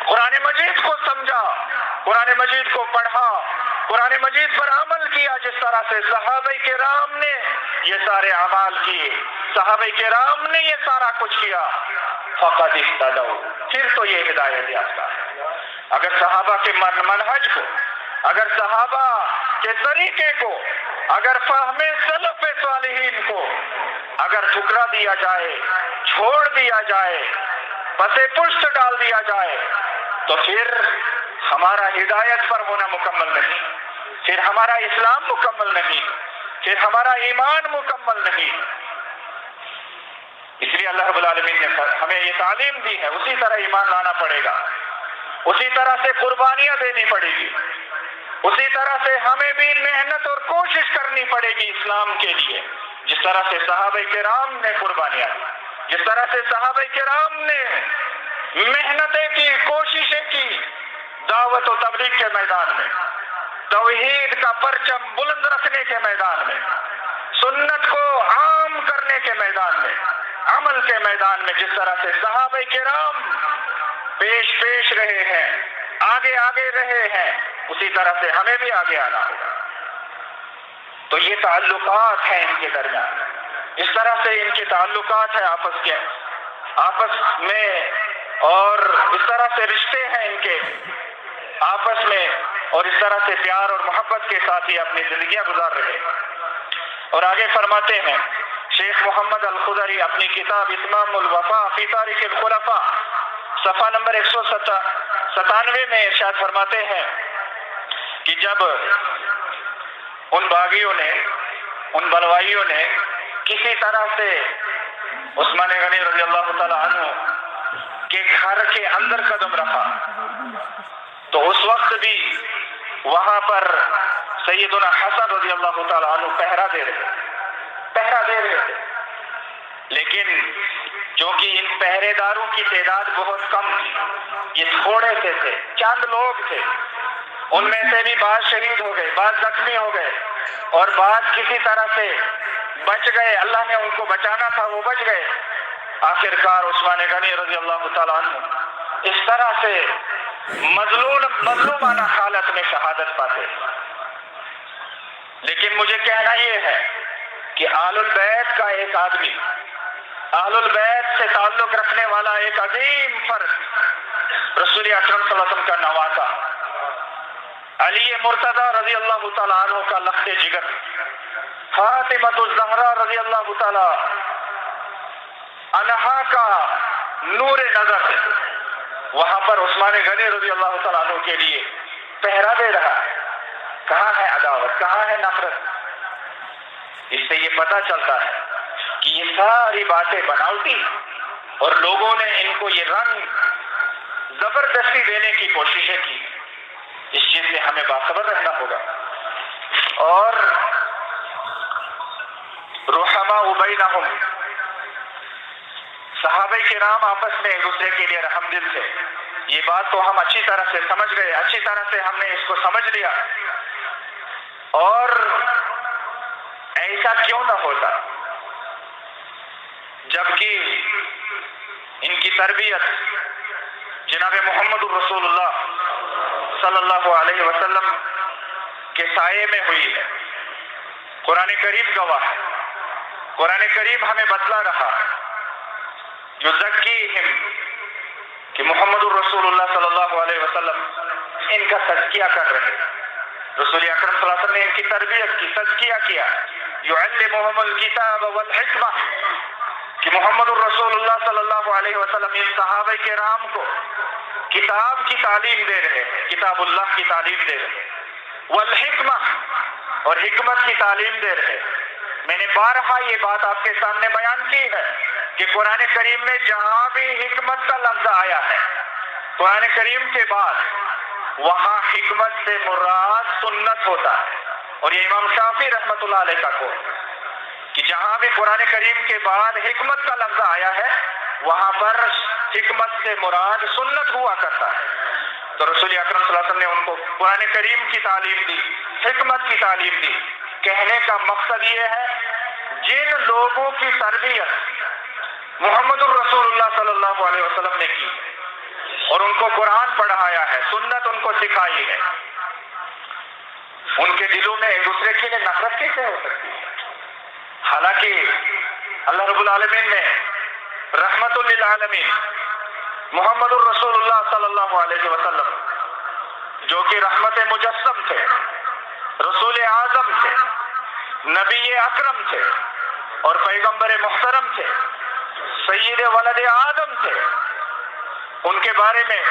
قرآن مجید کو سمجھا، قرآن مجید کو پڑھا، قرآن مجید پر عمل کیا، جس طرح سے صحابہ کرام نے یہ سارے اعمال کیے، صحابہ کرام نے یہ سارا کچھ کیا، فقد اهتدوا، پھر تو یہ ہدایت یافتہ ہے. اگر صحابہ کے منہج کو، اگر صحابہ کے طریقے کو، اگر فہم سلف صالحین کو اگر ٹھکرا دیا جائے، چھوڑ دیا جائے، پسے پشت ڈال دیا جائے، تو پھر ہمارا ہدایت پر ہونا مکمل نہیں، پھر ہمارا اسلام مکمل نہیں، پھر ہمارا ایمان مکمل نہیں. اس لیے اللہ رب العالمین نے ہمیں یہ تعلیم دی ہے، اسی طرح ایمان لانا پڑے گا، اسی طرح سے قربانیاں دینی پڑے گی، اسی طرح سے ہمیں بھی محنت اور کوشش کرنی پڑے گی اسلام کے لیے، جس طرح سے صحابہ کرام نے قربانیاں دی، جس طرح سے صحابہ کرام نے محنتیں کی، کوششیں کی، دعوت و تبلیغ کے میدان میں، توحید کا پرچم بلند رکھنے کے میدان میں، سنت کو عام کرنے کے میدان میں، عمل کے میدان میں، جس طرح سے صحابہ کرام پیش رہے ہیں، آگے رہے ہیں، اسی طرح سے ہمیں بھی آگے آنا ہوگا. تو یہ تعلقات ہیں ان کے درمیان، اس طرح سے ان کے تعلقات ہیں آپس میں، اور اس طرح سے رشتے ہیں ان کے آپس میں، اور اس طرح سے پیار اور محبت کے ساتھ ہی اپنی زندگیاں گزار رہے ہیں. اور آگے فرماتے ہیں شیخ محمد الخضری اپنی کتاب اتمام الوفا فی تاریخ الخلفاء صفحہ نمبر 197 میں ارشاد فرماتے ہیں کہ جب ان باغیوں نے، ان بلوائیوں نے کسی طرح سے عثمان غنی رضی اللہ تعالی عنہ کے گھر کے اندر قدم رکھا، تو اس وقت بھی وہاں پر سیدنا حسن رضی اللہ تعالی عنہ پہرا دے رہے تھے، لیکن چونکہ ان پہرے داروں کی تعداد بہت کم تھی، یہ تھوڑے سے تھے، چند لوگ تھے، ان میں سے بھی بعض شہید ہو گئے، بعض زخمی ہو گئے، اور بعض کسی طرح سے بچ گئے، اللہ نے ان کو بچانا تھا وہ بچ گئے. آخرکار عثمان غنی رضی اللہ تعالیٰ عنہ اس طرح سے مظلومانہ حالت میں شہادت پاتے. لیکن مجھے کہنا یہ ہے کہ آل البیت کا ایک آدمی، آل البیت سے تعلق رکھنے والا ایک عظیم فرد، رسول اکرم صلی اللہ علیہ وسلم کا نواسا علی مرتضی رضی اللہ تعالیٰ عنہ کا لخت جگر، فاطمہ الزہرا رضی اللہ تعالیٰ عنہا کا نور نظر، وہاں پر عثمان غنی رضی اللہ تعالیٰ عنہ کے لیے پہرا دے رہا ہے. کہاں ہے عداوت، کہاں ہے نفرت؟ اس سے یہ پتہ چلتا ہے کہ یہ ساری باتیں بناوٹی، اور لوگوں نے ان کو یہ رنگ زبردستی دینے کی کوششیں کی. اس چیز سے ہمیں باخبر رہنا ہوگا. اور رحماء بینہم، صحابہ کرام آپس میں ایک دوسرے کے لیے رحم دل تھے. یہ بات تو ہم اچھی طرح سے سمجھ گئے، اچھی طرح سے ہم نے اس کو سمجھ لیا. اور ایسا کیوں نہ ہوتا جبکہ ان کی تربیت جناب محمد الرسول اللہ صلی اللہ علیہ وسلم کے سائے میں ہوئی ہے. قرآن کریم گواہ ہے، قرآن کریم ہمیں بتلا رہا یزکیہم کہ محمد الرسول اللہ صلی اللہ علیہ وسلم ان کا تزکیہ کر رہے. رسول اکرم صلی اللہ علیہ وسلم نے ان کی تربیت کی، تزکیہ کیا، یعلمہم الکتاب والحکمہ، کہ محمد الرسول اللہ صلی اللہ علیہ وسلم ان صحابہ کرام کو کتاب کی تعلیم دے رہے ہیں، کتاب اللہ کی تعلیم دے رہے ہیں، والحکمہ، اور حکمت کی تعلیم دے رہے ہیں۔ میں نے بارہا یہ بات آپ کے سامنے بیان کی ہے کہ قرآن کریم میں جہاں بھی حکمت کا لفظ آیا ہے قرآن کریم کے بعد، وہاں حکمت سے مراد سنت ہوتا ہے، اور یہ امام شافعی رحمۃ اللہ علیہ کا قول کہ جہاں بھی قرآن کریم کے بعد حکمت کا لفظ آیا ہے وہاں پر حکمت سے مراد سنت ہوا کرتا ہے۔ تو رسول اکرم صلی اللہ علیہ وسلم نے ان کو قرآن کریم کی تعلیم دی، حکمت کی تعلیم دی۔ کہنے کا مقصد یہ ہے جن لوگوں کی تربیت محمد الرسول اللہ صلی اللہ علیہ وسلم نے کی اور ان کو قرآن پڑھایا ہے، سنت ان کو سکھائی ہے، ان کے دلوں میں ایک دوسرے کے لیے نفرت کیسے ہو سکتی ہے؟ حالانکہ اللہ رب العالمین نے رحمت للعالمین محمد الرسول اللہ صلی اللہ علیہ وسلم، جو کہ رحمت مجسم تھے، رسول اعظم تھے، نبی اکرم تھے اور پیغمبر محترم تھے، سید ولد آدم تھے، ان کے بارے میں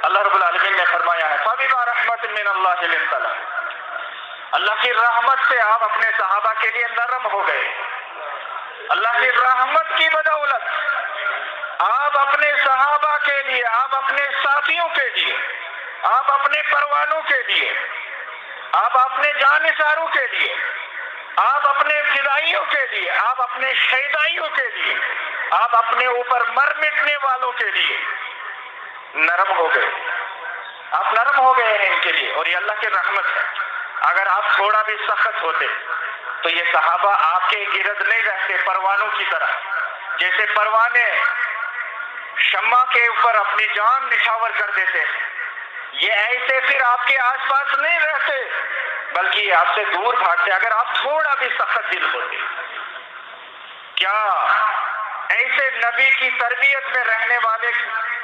اللہ رب العالمین نے فرمایا ہے فَبِمَا رَحْمَةٍ مِّنَ اللَّهِ لِنْتَ لَهُمْ، اللہ کی رحمت سے آپ اپنے صحابہ کے لیے نرم ہو گئے، اللہ کی رحمت کی بدولت آپ اپنے صحابہ کے لیے، آپ اپنے ساتھیوں کے لیے، آپ اپنے پروانوں کے لیے، آپ اپنے جانثاروں کے لیے، آپ اپنے فدائیوں کے لیے، آپ اپنے شہدائیوں کے لیے، آپ اپنے اوپر مر مٹنے والوں کے لیے نرم ہو گئے، آپ نرم ہو گئے ہیں ان کے لیے، اور یہ اللہ کی رحمت ہے۔ اگر آپ تھوڑا بھی سخت ہوتے تو یہ صحابہ آپ کے گرد نہیں رہتے پروانوں کی طرح، جیسے پروانے شمع کے اوپر اپنی جان نچھاور کر دیتے ہیں، یہ ایسے پھر آپ کے آس پاس نہیں رہتے بلکہ یہ آپ سے دور بھاگتے اگر آپ تھوڑا بھی سخت دل ہوتے۔ کیا ایسے نبی کی تربیت میں رہنے والے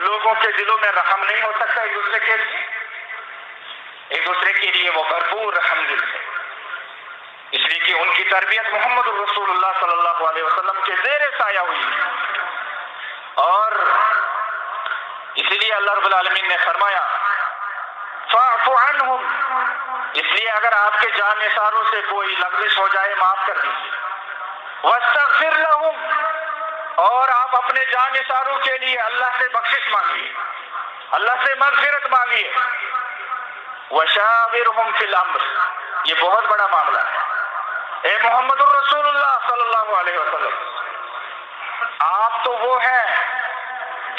لوگوں کے دلوں میں رحم نہیں ہو سکتا ایک دوسرے کے لیے؟ ایک دوسرے کے لیے وہ بھرپور رحم دل تھے، اس لیے کہ ان کی تربیت محمد الرسول اللہ صلی اللہ علیہ وسلم کے زیر سایہ ہوئی، اور اسی لیے اللہ رب العالمین نے فرمایا فَاعْفُ عَنْهُمْ، اس لیے اگر آپ کے جانثاروں سے کوئی لغزش ہو جائے معاف کر دیجیے، وَاسْتَغْفِرْ لَهُمْ، اور آپ اپنے جانثاروں کے لیے اللہ سے بخشش مانگیے، اللہ سے مغفرت مانگیے، وَشَاوِرْهُمْ فِي الْأَمْرِ، یہ بہت بڑا معاملہ ہے۔ اے محمد الرسول اللہ صلی اللہ علیہ وسلم، آپ تو وہ ہیں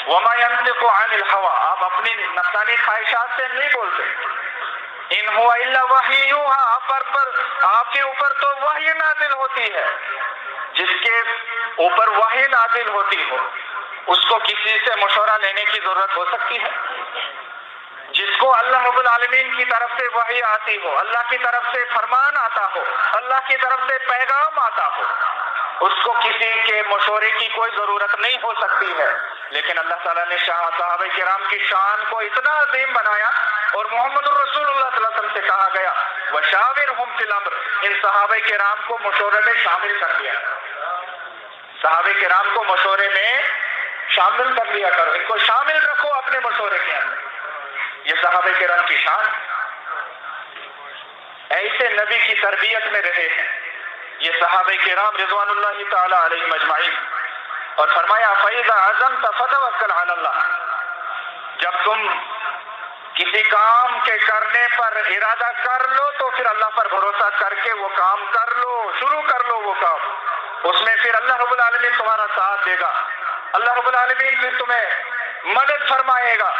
وَمَا يَنطِقُ عَنِ الْهَوَىٰ، آپ اپنی نفسانی خواہشات سے نہیں بولتے، إِنْ هُوَ إِلَّا وَحْيٌ يُوحَىٰ، آپ کے اوپر تو وحی نازل ہوتی ہے، جس کے اوپر وحی نازل ہوتی ہو اس کو کسی سے مشورہ لینے کی ضرورت ہو سکتی ہے؟ جس کو اللہ رب العالمین کی طرف سے وحی آتی ہو، اللہ کی طرف سے فرمان آتا ہو، اللہ کی طرف سے پیغام آتا ہو، اس کو کسی کے مشورے کی کوئی ضرورت نہیں ہو سکتی ہے۔ لیکن اللہ تعالیٰ نے صحابہ کرام کی شان کو اتنا عظیم بنایا اور محمد الرسول اللہ صلی اللہ علیہ وسلم سے کہا گیا وَشَاوِرْهُمْ فِي الْأَمْرِ، ان صحابہ کرام کو مشورے میں شامل کر لیا، صحابہ کرام کو مشورے میں شامل کر لیا کرو، ان کو شامل رکھو اپنے مشورے کے اندر۔ یہ صحابہ کرام کی شان، ایسے نبی کی تربیت میں رہے ہیں یہ صحابہ کرام رضوان اللہ تعالی علیہم اجمعین، اور فرمایا فَإِذَا عَزَمْتَ فَتَوَكَّلْ عَلَى اللَّهِ، جب تم کسی کام کے کرنے پر ارادہ کر لو تو پھر اللہ پر بھروسہ کر کے وہ کام کر لو، شروع کر لو وہ کام، اس میں پھر اللہ رب العالمین تمہارا ساتھ دے گا، اللہ رب العالمین پھر تمہیں مدد فرمائے گا۔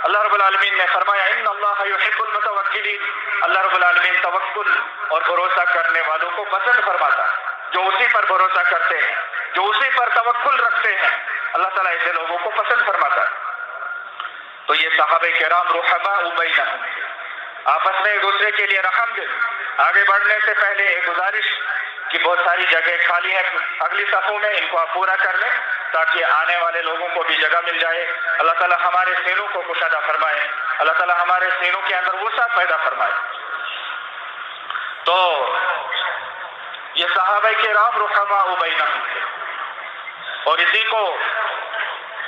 اللہ رب العالمین نے فرمایا ان اللہ یحب المتوکلین، اللہ رب العالمین توکل اور بھروسہ کرنے والوں کو پسند فرماتا ہے، جو اسی پر بھروسہ کرتے ہیں، جو اسی پر توکل رکھتے ہیں، اللہ تعالیٰ ایسے لوگوں کو پسند فرماتا ہے۔ تو یہ صحابہ کرام رحماء بینہم، آپس میں ایک دوسرے کے لیے رحم دل۔ آگے بڑھنے سے پہلے ایک گزارش کہ بہت ساری جگہ خالی ہے اگلی صفوں میں، ان کو آپ پورا کر لیں تاکہ آنے والے لوگوں کو بھی جگہ مل جائے۔ اللہ تعالیٰ ہمارے سینوں کو کشادہ فرمائے، اللہ تعالیٰ ہمارے سینوں کے اندر وسعت پیدا فرمائے۔ یہ صحابہ کرام رحماء بینہم تھے، اور اسی کو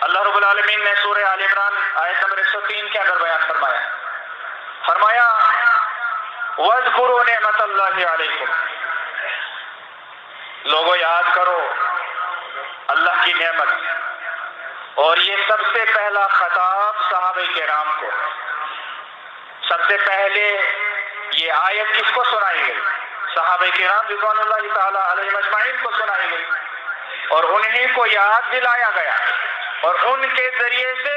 اللہ رب العالمین نے سورہ آل عمران آیت نمبر 103 کے اندر بیان فرمایا وَاذْكُرُوا نِعْمَةَ اللَّهِ عَلَيْكُمْ، لوگوں یاد کرو اللہ کی نعمت. اور یہ سب سے پہلا خطاب صحابہ کرام کو، سب سے پہلے یہ آیت کس کو سنائی گئی؟ صحابہ کرام رضوان اللہ تعالی علیہم اجمعین کو سنائی گئی، اور انہیں کو یاد دلایا گیا، اور ان کے ذریعے سے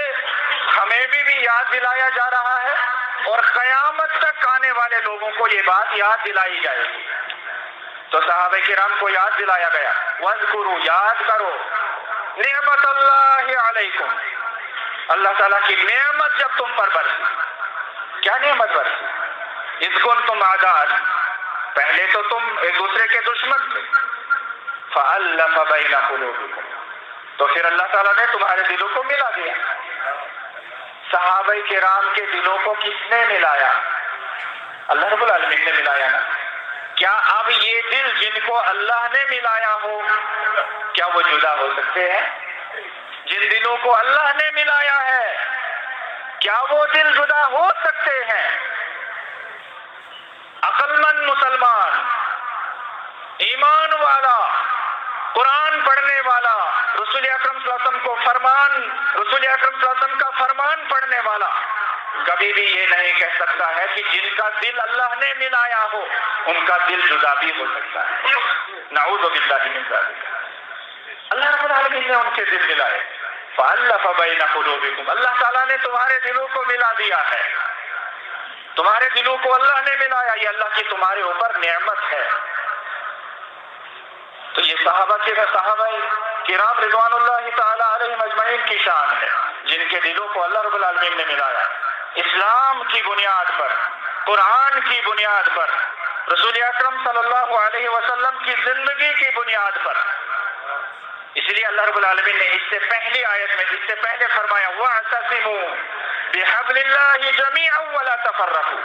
ہمیں بھی یاد دلایا جا رہا ہے، اور قیامت تک آنے والے لوگوں کو یہ بات یاد دلائی جائے گی. تو صحابہ کرام کو یاد دلایا گیا، وَاذْكُرُوا، یاد کرو، نعمت اللہ علیکم، اللہ تعالیٰ کی نعمت جب تم پر برسی. کیا نعمت برسی؟ اذ کنتم اعداء، پہلے تو تم ایک دوسرے کے دشمن تھے، فألف بین قلوبکم، تو پھر اللہ تعالیٰ نے تمہارے دلوں کو ملا دیا. صحابہ کرام کے دلوں کو کس نے ملایا؟ اللہ رب العالمین نے ملایا نا. کیا اب یہ دل جن کو اللہ نے ملایا ہو، کیا وہ جدا ہو سکتے ہیں؟ جن دلوں کو اللہ نے ملایا ہے، کیا وہ دل جدا ہو سکتے ہیں؟ عقل مند مسلمان، ایمان والا، قرآن پڑھنے والا، رسول اکرم صلی اللہ علیہ وسلم کو رسول اکرم صلی اللہ علیہ وسلم کا فرمان پڑھنے والا کبھی بھی یہ نہیں کہہ سکتا ہے کہ جن کا دل اللہ نے ملایا ہو ان کا دل جدا بھی ہو سکتا ہے. نعوذ باللہ من ذالک. اللہ رب العالمین نے ان کے دل ملائے، فألف بین قلوبکم، اللہ تعالیٰ نے تمہارے دلوں کو ملا دیا ہے، تمہارے دلوں کو اللہ نے ملایا. یہ اللہ کی تمہارے اوپر نعمت ہے. تو یہ صحابہ کرام رضوان اللہ تعالی علیہم اجمعین کی شان ہے، جن کے دلوں کو اللہ رب العالمین نے ملایا اسلام کی بنیاد پر، قرآن کی بنیاد پر، رسول اکرم صلی اللہ علیہ وسلم کی زندگی کی بنیاد پر. اس لیے اللہ رب العالمین نے اس سے پہلی آیت میں جس سے پہلے فرمایا وَاعْتَصِمُوا بِحَبْلِ اللَّهِ جَمِيعًا وَلَا تَفَرَّقُوا،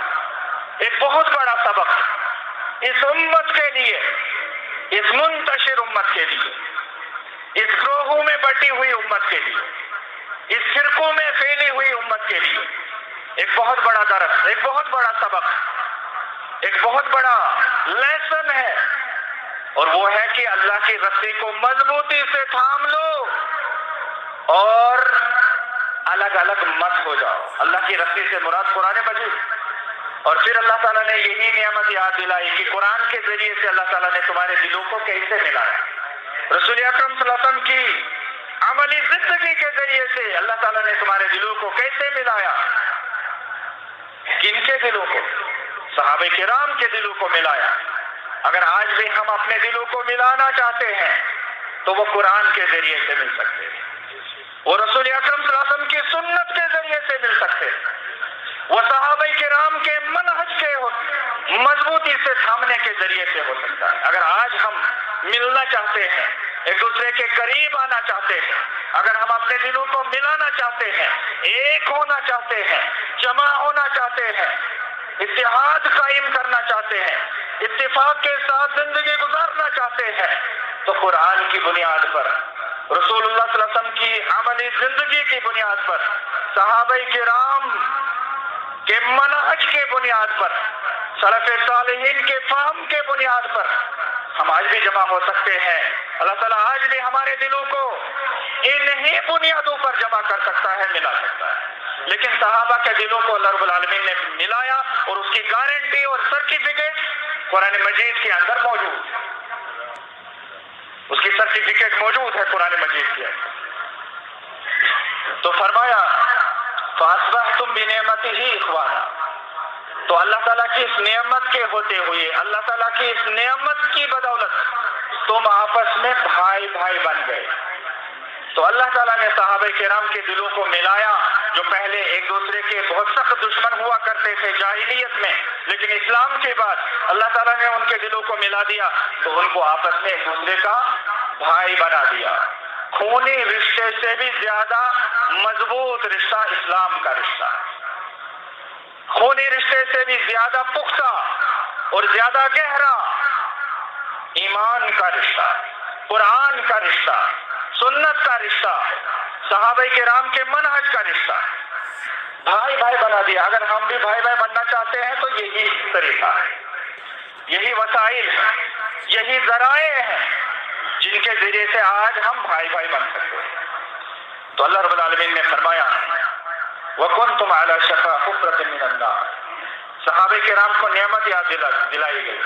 ایک بہت بڑا سبق اس امت کے لیے، اس منتشر امت کے لیے، اس گروہوں میں بٹی ہوئی امت کے لیے، اس فرقوں میں پھیلی ہوئی امت کے لیے ایک بہت بڑا درس، ایک بہت بڑا سبق، ایک بہت بڑا لیسن ہے، اور وہ ہے کہ اللہ کی رسی کو مضبوطی سے تھام لو اور الگ الگ مت ہو جاؤ. اللہ کی رسی سے مراد قرآن مجید. اور پھر اللہ تعالیٰ نے یہی نعمت یاد دلائی کہ قرآن کے ذریعے سے اللہ تعالیٰ نے تمہارے دلوں کو کیسے ملایا. رسول اکرم صلی اللہ علیہ وسلم کی عملی زندگی کے ذریعے سے اللہ تعالیٰ نے تمہارے دلوں کو کیسے ملایا. کن کے دلوں کو؟ صحابہ کرام کے دلوں کو ملایا. اگر آج بھی ہم اپنے دلوں کو ملانا چاہتے ہیں تو وہ قرآن کے ذریعے سے مل سکتے ہیں، وہ رسول اکرم صلی اللہ علیہ وسلم کی سنت کے ذریعے سے مل سکتے ہیں، وہ صحابہ کرام کے منہج کے مضبوطی سے تھامنے کے ذریعے سے ہو سکتا ہے. اگر آج ہم ملنا چاہتے ہیں، ایک دوسرے کے قریب آنا چاہتے ہیں، اگر ہم اپنے دلوں کو ملانا چاہتے ہیں، ایک ہونا چاہتے ہیں، جمع ہونا چاہتے ہیں، اتحاد قائم کرنا چاہتے ہیں، اتفاق کے ساتھ زندگی گزارنا چاہتے ہیں، تو قرآن کی بنیاد پر، رسول اللہ صلی اللہ علیہ وسلم کی عملی زندگی کی بنیاد پر، صحابہ کرام کے منہج کے بنیاد پر، سلف صالحین کے فہم کے بنیاد پر ہم آج بھی جمع ہو سکتے ہیں. اللہ تعالیٰ آج بھی ہمارے دلوں کو انہی بنیادوں پر جمع کر سکتا ہے، ملا سکتا ہے. لیکن صحابہ کے دلوں کو اللہ رب العالمین نے ملایا، اور اس کی گارنٹی اور سرٹیفکیٹ قرآن مجید کے اندر موجود ہے. اس کی سرٹیفکیٹ موجود ہے قرآن مجید کے اندر. تو فرمایا فَأَصْبَحْتُمْ بِنِعْمَتِهِ إِخْوَانًا، تو اللہ تعالیٰ کی اس نعمت کے ہوتے ہوئے، اللہ تعالیٰ کی اس نعمت کی بدولت تم آپس میں بھائی بھائی بن گئے. تو اللہ تعالیٰ نے صحابہ کرام کے دلوں کو ملایا، جو پہلے ایک دوسرے کے بہت سخت دشمن ہوا کرتے تھے جاہلیت میں، لیکن اسلام کے بعد اللہ تعالیٰ نے ان کے دلوں کو ملا دیا تو ان کو آپس میں ایک دوسرے کا بھائی بنا دیا. خونی رشتے سے بھی زیادہ مضبوط رشتہ اسلام کا رشتہ، خونی رشتے سے بھی زیادہ پختہ اور زیادہ گہرا ایمان کا رشتہ، قرآن کا رشتہ، سنت کا رشتہ، صحابہ کرام کے منہج کا رشتہ، بھائی بھائی بنا دیا۔ اگر ہم بھی بھائی بھائی بننا چاہتے ہیں تو یہی طریقہ ہے، یہی وسائل ہیں، یہی ذرائع ہیں جن کے ذریعے سے آج ہم بھائی بھائی بن سکتے ہیں۔ تو اللہ رب العالمین نے فرمایا وَكُنْتُمْ عَلَى شَفَا حُفْرَةٍ مِّنَ النَّارِ، صحابہ کرام کو نعمت یاد دلائی گئی،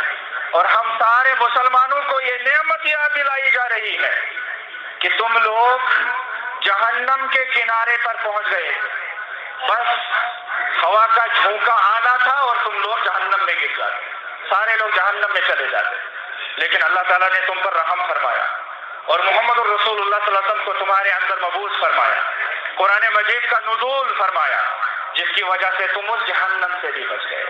اور ہم سارے مسلمانوں کو یہ نعمت یاد دلائی جا رہی ہے کہ تم لوگ جہنم کے کنارے پر پہنچ گئے، بس ہوا کا جھونکا آنا تھا اور تم لوگ جہنم میں گر جاتے، سارے لوگ جہنم میں چلے جاتے، لیکن اللہ تعالیٰ نے تم پر رحم فرمایا اور محمد الرسول اللہ صلی اللہ علیہ وسلم کو تمہارے اندر مبعوث فرمایا، قرآن مجید کا نزول فرمایا، جس کی وجہ سے تم اس جہنم سے بھی بچ گئے۔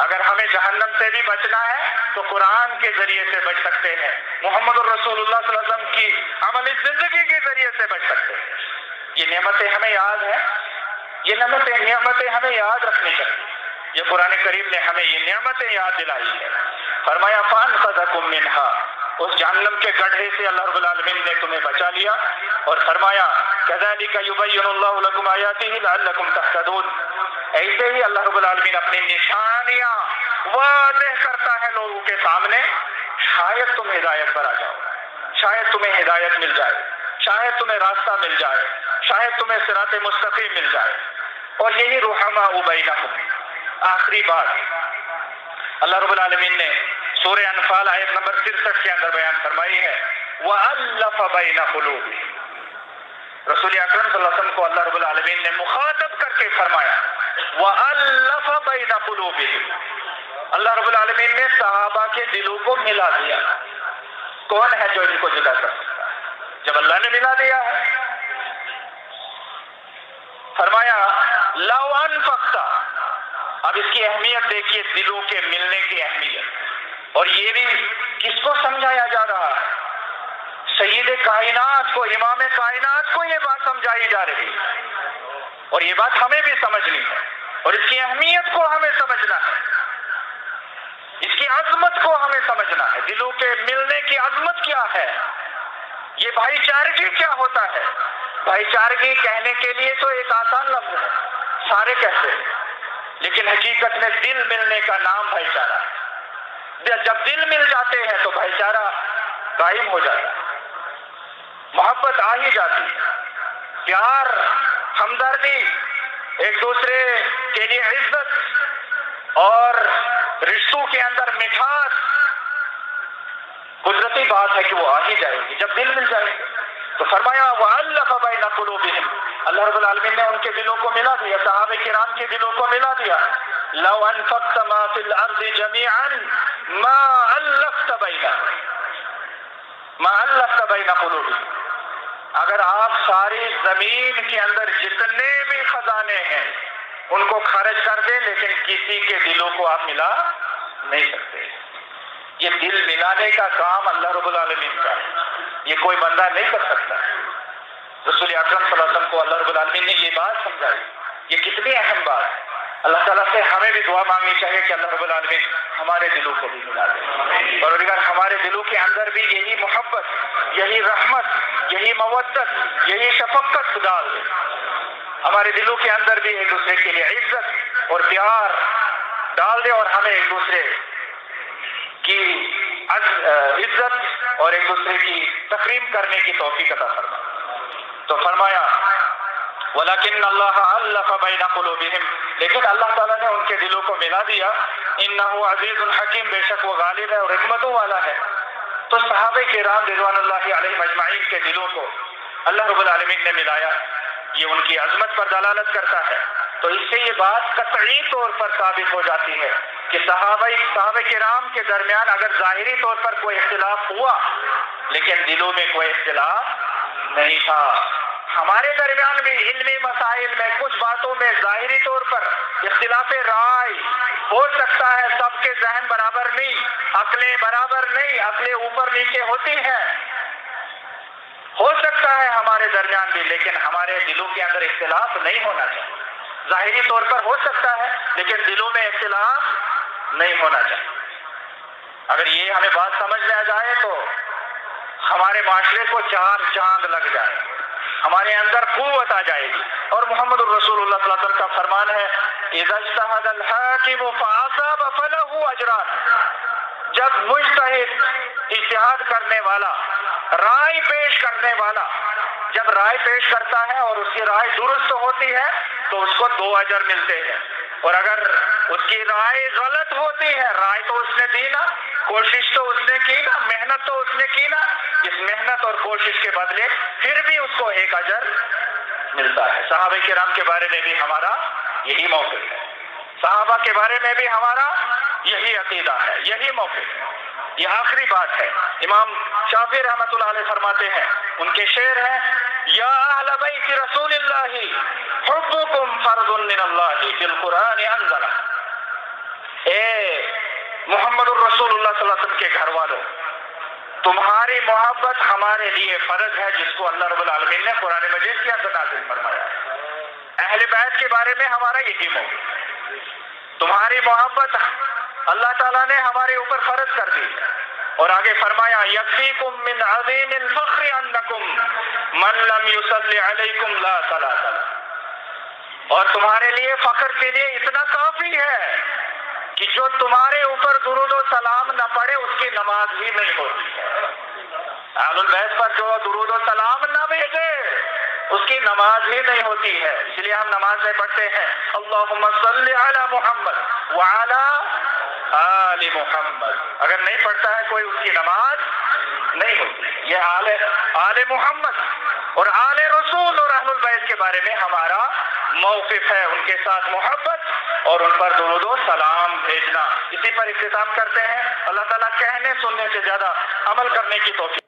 اگر ہمیں جہنم سے بھی بچنا ہے تو قرآن کے ذریعے سے بچ سکتے ہیں، محمد الرسول اللہ صلی اللہ علیہ وسلم کی عملی زندگی کے ذریعے سے بچ سکتے ہیں۔ یہ نعمتیں ہمیں یاد ہیں، یہ نعمتیں ہمیں یاد رکھنی چاہیے۔ یہ قرآن کریم نے ہمیں یہ نعمتیں یاد دلائی ہے۔ فرمایا فَأَنْقَذَكُم مِّنْهَا، اس جہنم کے گڑھے سے اللہ رب العالمین نے تمہیں بچا لیا، اور فرمایا كَذَلِكَ يُبَيِّنُ اللَّهُ لَكُمْ آيَاتِهِ لَعَلَّكُمْ تَهْتَدُونَ، ایسے ہی اللہ رب العالمین اپنی نشانیاں واضح کرتا ہے لوگوں کے سامنے، شاید تم ہدایت پر آ جاؤ، شاید تمہیں ہدایت مل جائے، شاید تمہیں راستہ مل جائے، شاید تمہیں صراط مستقیم مل جائے۔ اور یہی رحماء بینکم، آخری بات اللہ رب العالمین نے سورہ انفال آیت نمبر 63 کے اندر بیان فرمائی ہے وَأَلَّفَ بَيْنَ قُلُوبِهِمْ، رسول اکرم صلی اللہ علیہ وسلم کو اللہ رب العالمین نے مخاطب کر کے فرمایا وَأَلَّفَ بَيْنَ قُلُوبِهِمْ، اللہ رب العالمین نے صحابہ کے دلوں کو ملا دیا۔ کون ہے جو ان کو جدا کر سکتا ہے جب اللہ نے ملا دیا ہے؟ فرمایا لَوْ أَنفَقْتَ، اب اس کی اہمیت دیکھیے، دلوں کے ملنے کی اہمیت، اور یہ بھی کس کو سمجھایا جا رہا ہے؟ سید کائنات کو، امام کائنات کو یہ بات سمجھائی جا رہی ہے، اور یہ بات ہمیں بھی سمجھنی ہے، اور اس کی اہمیت کو ہمیں سمجھنا ہے، اس کی عظمت کو ہمیں سمجھنا ہے۔ دلوں کے ملنے کی عظمت کیا ہے؟ یہ بھائی چارگی کیا ہوتا ہے؟ بھائی چارگی کہنے کے لیے تو ایک آسان لفظ ہے، سارے کہتے ہیں، لیکن حقیقت میں دل ملنے کا نام بھائی چارہ ہے۔ جب دل مل جاتے ہیں تو بھائی چارہ قائم ہو جاتا ہے، محبت آ ہی جاتی ہے، پیار، ہمدردی، ایک دوسرے کے لیے عزت اور رشتوں کے اندر مٹھاس، قدرتی بات ہے کہ وہ آ ہی جائے گی جب دل مل جائے گی۔ تو فرمایا وَأَلَّفَ بَيْنَ قُلُوبِهِمْ، اللہ رب العالمین نے ان کے دلوں کو ملا دیا، صحابہ کرام کے دلوں کو ملا دیا۔ لَوْ أَنفَقْتَ مَا فِي الْأَرْضِ جَمِيعًا مَا أَلَّفْتَ بَيْنَ قُلُوبِهِمْ، اگر آپ ساری زمین کے اندر جتنے بھی خزانے ہیں ان کو خرچ کر دیں، لیکن کسی کے دلوں کو آپ ملا نہیں سکتے۔ یہ دل ملانے کا کام اللہ رب العالمین کا ہے، یہ کوئی بندہ نہیں کر سکتا۔ رسول اکرم صلی اللہ علیہ وسلم کو اللہ رب العالمین نے یہ بات سمجھائی، یہ کتنی اہم بات ہے۔ اللہ تعالیٰ سے ہمیں بھی دعا مانگنی چاہیے کہ اللہ رب العالمین ہمارے دلوں کو بھی ملا دے، اور اگر ہمارے دلوں کے اندر بھی یہی محبت، یہی رحمت، یہی مودت، یہی شفقت ڈال دے، ہمارے دلوں کے اندر بھی ایک دوسرے کے لیے عزت اور پیار ڈال دے، اور ہمیں ایک دوسرے کی عزت اور ایک دوسرے کی تکریم کرنے کی توفیق عطا فرما۔ تو فرمایا وَلَكِنَّ اللَّهَ أَلَّفَ بَيْنَ قُلُوبِهِمْ، لیکن اللہ تعالیٰ نے ان کے دلوں کو ملا دیا۔ إِنَّهُ عَزِيزٌ حَكِيمٌ، بے شک وہ غالب ہے اور حکمتوں والا ہے۔ تو صحابہ کرام رضوان اللہ علیہم اجمعین کے دلوں کو اللہ رب العالمین نے ملایا، یہ ان کی عظمت پر دلالت کرتا ہے۔ تو اس سے یہ بات قطعی طور پر ثابت ہو جاتی ہے کہ صحابہ کرام کے درمیان اگر ظاہری طور پر کوئی اختلاف ہوا لیکن دلوں میں کوئی اختلاف نہیں تھا۔ ہمارے درمیان بھی علمی مسائل میں کچھ باتوں میں ظاہری طور پر اختلاف رائے ہو سکتا ہے، سب کے ذہن برابر نہیں، عقلیں برابر نہیں، عقلیں اوپر نیچے ہوتی ہیں، ہو سکتا ہے ہمارے درمیان بھی، لیکن ہمارے دلوں کے اندر اختلاف نہیں ہونا چاہیے۔ ظاہری طور پر ہو سکتا ہے لیکن دلوں میں اختلاف نہیں ہونا چاہیے۔ اگر یہ ہمیں بات سمجھ میں آ جائے تو ہمارے معاشرے کو 4 چاند لگ جائے، ہمارے اندر قوت آ جائے گی۔ اور محمد الرسول اللہ صلی اللہ علیہ وسلم کا فرمان ہے اذا اجتہد الحاکم فاصاب فلہ اجران، جب مجتہد اجتہاد کرنے والا، رائے پیش کرنے والا جب رائے پیش کرتا ہے اور اس کی رائے درست ہوتی ہے تو اس کو 2 اجر ملتے ہیں، اور اگر اس کی رائے غلط ہوتی ہے، رائے تو اس نے دی نا، کوشش تو اس نے کی نا، محنت تو اس نے کی نا، اس محنت اور کوشش کے بدلے پھر بھی اس کو 1 اجر ملتا ہے۔ صحابہ کرام کے بارے میں بھی ہمارا یہی موقف ہے، صحابہ کے بارے میں بھی ہمارا یہی عقیدہ ہے، یہی موقف ہے۔ یہ آخری بات ہے، امام شافعی رحمۃ اللہ علیہ فرماتے ہیں، ان کے شعر ہیں یا اہل بیت رسول اللہ حبکم فرض من اللہ فی القرآن انزل، اے محمد الرسول اللہ صلی اللہ علیہ وسلم کے گھر والوں، تمہاری محبت ہمارے لیے فرض ہے جس کو اللہ رب العالمین نے قرآن مجید کے اندر نازل فرمایا ہے۔ اہل بیت کے بارے میں ہمارا یہی موقف ہے، تمہاری محبت اللہ تعالیٰ نے ہمارے اوپر فرض کر دی، اور آگے فرمایا یکفیکم من عظیم الفخر انکم من لم یصلی علیکم لا صلاۃ لہ، اور تمہارے لیے فخر کے لیے اتنا کافی ہے کہ جو تمہارے اوپر درود و سلام نہ پڑھے اس کی نماز ہی نہیں ہوتی ہے۔ اہل البیت پر جو درود و سلام نہ بھیجے اس کی نماز ہی نہیں ہوتی ہے۔ اس لیے ہم نماز میں پڑھتے ہیں اللہم صلی علی محمد وعلی آل محمد، اگر نہیں پڑھتا ہے کوئی اس کی نماز نہیں ہوتی۔ یہ آل محمد اور آل رسول اور اہل البیت کے بارے میں ہمارا موقف ہے، ان کے ساتھ محبت اور ان پر درود و سلام بھیجنا۔ اسی پر اختتام کرتے ہیں۔ اللہ تعالیٰ کہنے سننے سے زیادہ عمل کرنے کی توفیق